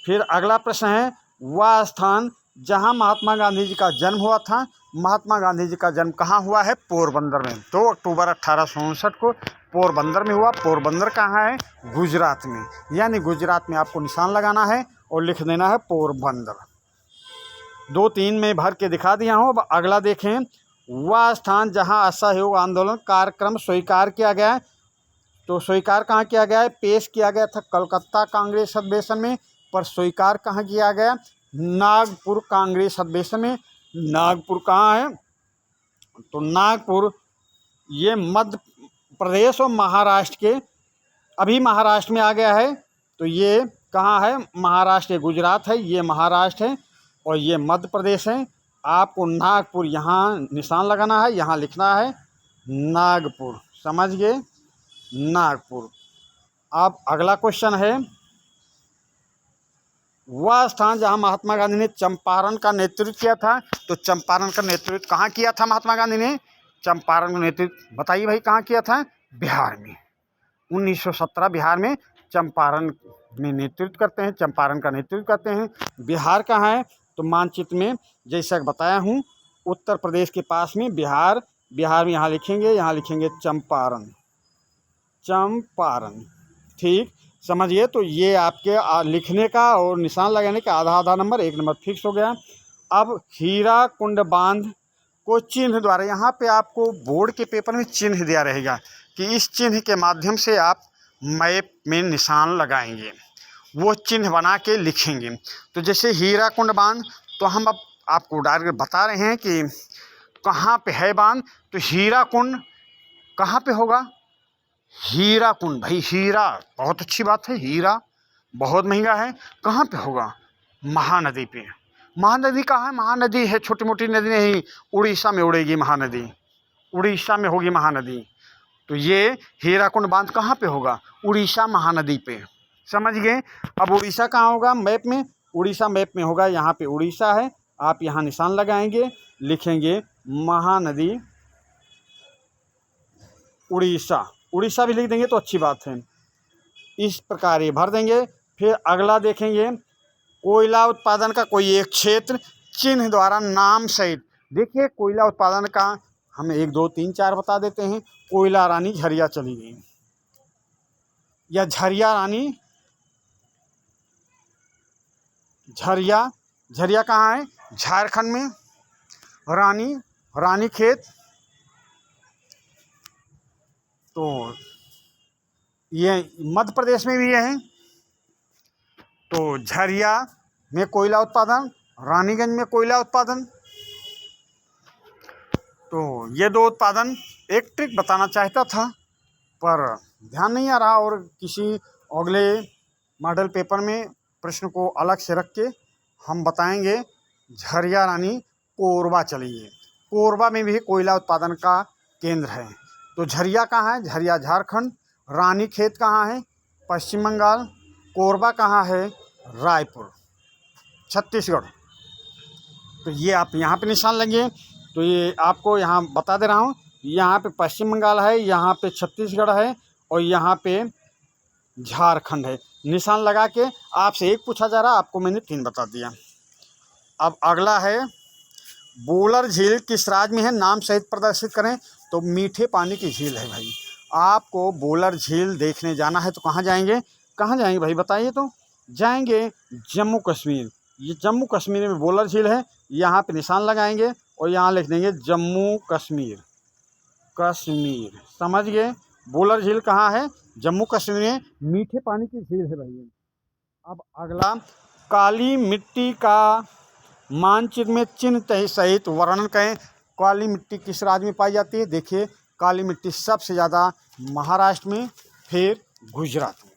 फिर अगला प्रश्न है, वह स्थान जहां महात्मा गांधी जी का जन्म हुआ था। महात्मा गांधी जी का जन्म कहाँ हुआ है, पोरबंदर में। 2 अक्टूबर 1859 को पोरबंदर में हुआ। पोरबंदर कहाँ है, गुजरात में, यानी गुजरात में आपको निशान लगाना है और लिख देना है पोरबंदर। 2-3 में भर के दिखा दिया हूँ। अब अगला देखें, वह स्थान जहां असहयोग आंदोलन कार्यक्रम स्वीकार किया गया, तो स्वीकार कहाँ किया गया है, पेश किया गया था कलकत्ता कांग्रेस अधिवेशन में, पर स्वीकार कहाँ किया गया, नागपुर कांग्रेस अधिवेशन में। नागपुर कहाँ है, तो नागपुर ये मध्य प्रदेश और महाराष्ट्र के, अभी महाराष्ट्र में आ गया है, तो ये कहाँ है, महाराष्ट्र, गुजरात है, ये महाराष्ट्र है और ये मध्य प्रदेश है। आपको नागपुर यहाँ निशान लगाना है, यहाँ लिखना है नागपुर। समझ गए, नागपुर। अब अगला क्वेश्चन है, वह स्थान जहां महात्मा गांधी ने चंपारण का नेतृत्व किया था, तो चंपारण का नेतृत्व कहाँ किया था महात्मा गांधी ने, चंपारण का नेतृत्व बताइए भाई कहाँ किया था? बिहार में। 1917 बिहार में चंपारण में नेतृत्व करते हैं, चंपारण का नेतृत्व करते हैं। बिहार कहाँ है? तो मानचित्र में जैसा बताया हूँ, उत्तर प्रदेश के पास में बिहार। बिहार में यहाँ लिखेंगे चंपारण, चंपारण। ठीक समझिए। तो ये आपके लिखने का और निशान लगाने का आधा आधा नंबर, 1 नंबर फिक्स हो गया। अब हीराकुंड बांध को चिन्ह द्वारा, यहाँ पे आपको बोर्ड के पेपर में चिन्ह दिया रहेगा कि इस चिन्ह के माध्यम से आप मैप में निशान लगाएंगे, वो चिन्ह बना के लिखेंगे। तो जैसे हीराकुंड बांध, तो हम अब आपको डायरेक्ट बता रहे हैं कि कहाँ पे है बांध। तो हीराकुंड कहाँ पे होगा? हीराकुंड भाई, हीरा बहुत अच्छी बात है, हीरा बहुत महंगा है। कहाँ पे होगा? महानदी पे। महानदी कहाँ है? महानदी है, छोटी मोटी नदी नहीं, उड़ीसा में उड़ेगी महानदी, उड़ीसा में होगी महानदी। तो ये हीराकुंड बांध कहाँ पे होगा? उड़ीसा महानदी पे। समझ गए? अब उड़ीसा कहाँ होगा मैप में? उड़ीसा मैप में होगा, यहाँ पे उड़ीसा है। आप यहाँ निशान लगाएंगे, लिखेंगे महानदी उड़ीसा। उड़ीसा भी लिख देंगे तो अच्छी बात है। इस प्रकार ये भर देंगे। फिर अगला देखेंगे, कोयला उत्पादन का कोई एक क्षेत्र चिन्ह द्वारा नाम सहित। देखिए कोयला उत्पादन का हम 1 2 3 4 बता देते हैं। कोयला रानी झरिया चली गई, या झरिया रानी, झरिया कहाँ है? झारखंड में। रानीखेत, तो ये मध्य प्रदेश में भी है। तो झरिया में कोयला उत्पादन, रानीगंज में कोयला उत्पादन। तो ये 2 उत्पादन। एक ट्रिक बताना चाहता था पर ध्यान नहीं आ रहा, और किसी अगले मॉडल पेपर में प्रश्न को अलग से रख के हम बताएंगे। झरिया रानी कोरबा चली गई। कोरबा में भी कोयला उत्पादन का केंद्र है। तो झरिया कहाँ है? झरिया झारखंड। रानीखेत कहाँ है? पश्चिम बंगाल। कोरबा कहाँ है? रायपुर, छत्तीसगढ़। तो ये आप यहाँ पे निशान लगे। तो ये आपको यहाँ बता दे रहा हूँ, यहाँ पे पश्चिम बंगाल है, यहाँ पे छत्तीसगढ़ है, और यहाँ पे झारखंड है। निशान लगा के आपसे 1 पूछा जा रहा, आपको मैंने 3 बता दिया। अब अगला है, बोलर झील किस राज्य में है? नाम सहित प्रदर्शित करें। तो मीठे पानी की झील है भाई। आपको बोलर झील देखने जाना है तो कहाँ जाएंगे? कहाँ जाएंगे भाई बताइए? तो जाएंगे जम्मू कश्मीर। ये जम्मू कश्मीर में बोलर झील है। यहाँ पे निशान लगाएंगे और यहाँ लिख देंगे जम्मू कश्मीर, कश्मीर। समझ गए? बोलर झील कहाँ है? जम्मू कश्मीर में। मीठे पानी की झील है भाई। अब अगला, काली मिट्टी का मानचित्र में चिन्ह सहित वर्णन करें। काली मिट्टी किस राज्य में पाई जाती है? देखिए काली मिट्टी सबसे ज़्यादा महाराष्ट्र में, फिर गुजरात में।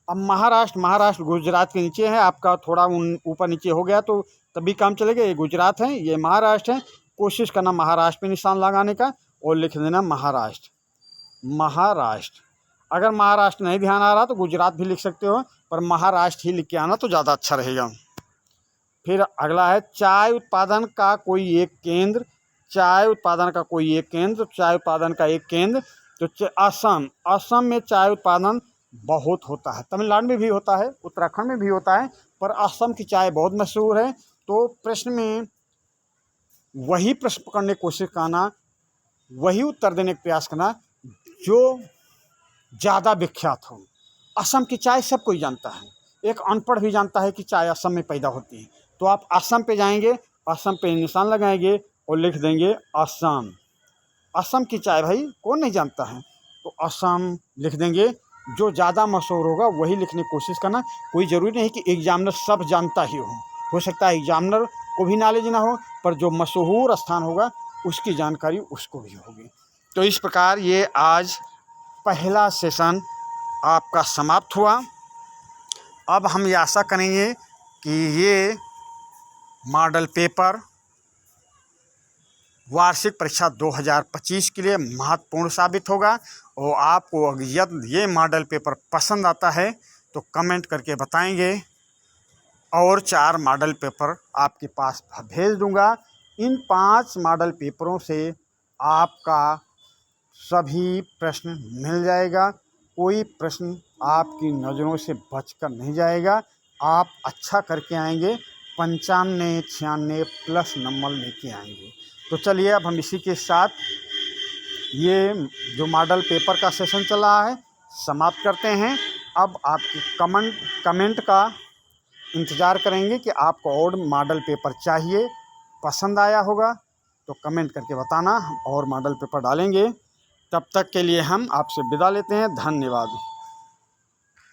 अब महाराष्ट्र गुजरात के नीचे है आपका, थोड़ा ऊपर नीचे हो गया तो तभी काम चलेगा। ये गुजरात है, ये महाराष्ट्र है। कोशिश करना महाराष्ट्र पे निशान लगाने का और लिख देना महाराष्ट्र। अगर महाराष्ट्र नहीं ध्यान आ रहा तो गुजरात भी लिख सकते हो, पर महाराष्ट्र ही लिख के आना तो ज़्यादा अच्छा रहेगा। फिर अगला है, चाय उत्पादन का कोई एक केंद्र। चाय उत्पादन का एक केंद्र। तो असम में चाय उत्पादन बहुत होता है। तमिलनाडु में भी होता है, उत्तराखंड में भी होता है, पर असम की चाय बहुत मशहूर है। तो प्रश्न में वही प्रश्न पकड़ने की कोशिश करना, वही उत्तर देने का प्रयास करना जो ज़्यादा विख्यात हो। असम की चाय सब कोई जानता है, एक अनपढ़ भी जानता है कि चाय असम में पैदा होती है। तो आप असम पे जाएंगे, असम पे निशान लगाएंगे और लिख देंगे असम। असम की चाय भाई कौन नहीं जानता है, तो असम लिख देंगे। जो ज़्यादा मशहूर होगा वही लिखने की कोशिश करना। कोई ज़रूरी नहीं कि एग्जामिनर सब जानता ही हो सकता है एग्जामिनर को भी नॉलेज ना हो, पर जो मशहूर स्थान होगा उसकी जानकारी उसको भी होगी। तो इस प्रकार ये आज पहला सेशन आपका समाप्त हुआ। अब हम ये आशा करेंगे कि ये मॉडल पेपर वार्षिक परीक्षा 2025 के लिए महत्वपूर्ण साबित होगा। और आपको यदि ये मॉडल पेपर पसंद आता है तो कमेंट करके बताएंगे, और 4 मॉडल पेपर आपके पास भेज दूंगा। इन 5 मॉडल पेपरों से आपका सभी प्रश्न मिल जाएगा। कोई प्रश्न आपकी नज़रों से बचकर नहीं जाएगा। आप अच्छा करके आएंगे, 95 96 प्लस नंबर लेके आएंगे। तो चलिए अब हम इसी के साथ ये जो मॉडल पेपर का सेशन चल रहा है समाप्त करते हैं। अब आपकी कमेंट का इंतज़ार करेंगे कि आपको और मॉडल पेपर चाहिए। पसंद आया होगा तो कमेंट करके बताना, हम और मॉडल पेपर डालेंगे। तब तक के लिए हम आपसे विदा लेते हैं। धन्यवाद।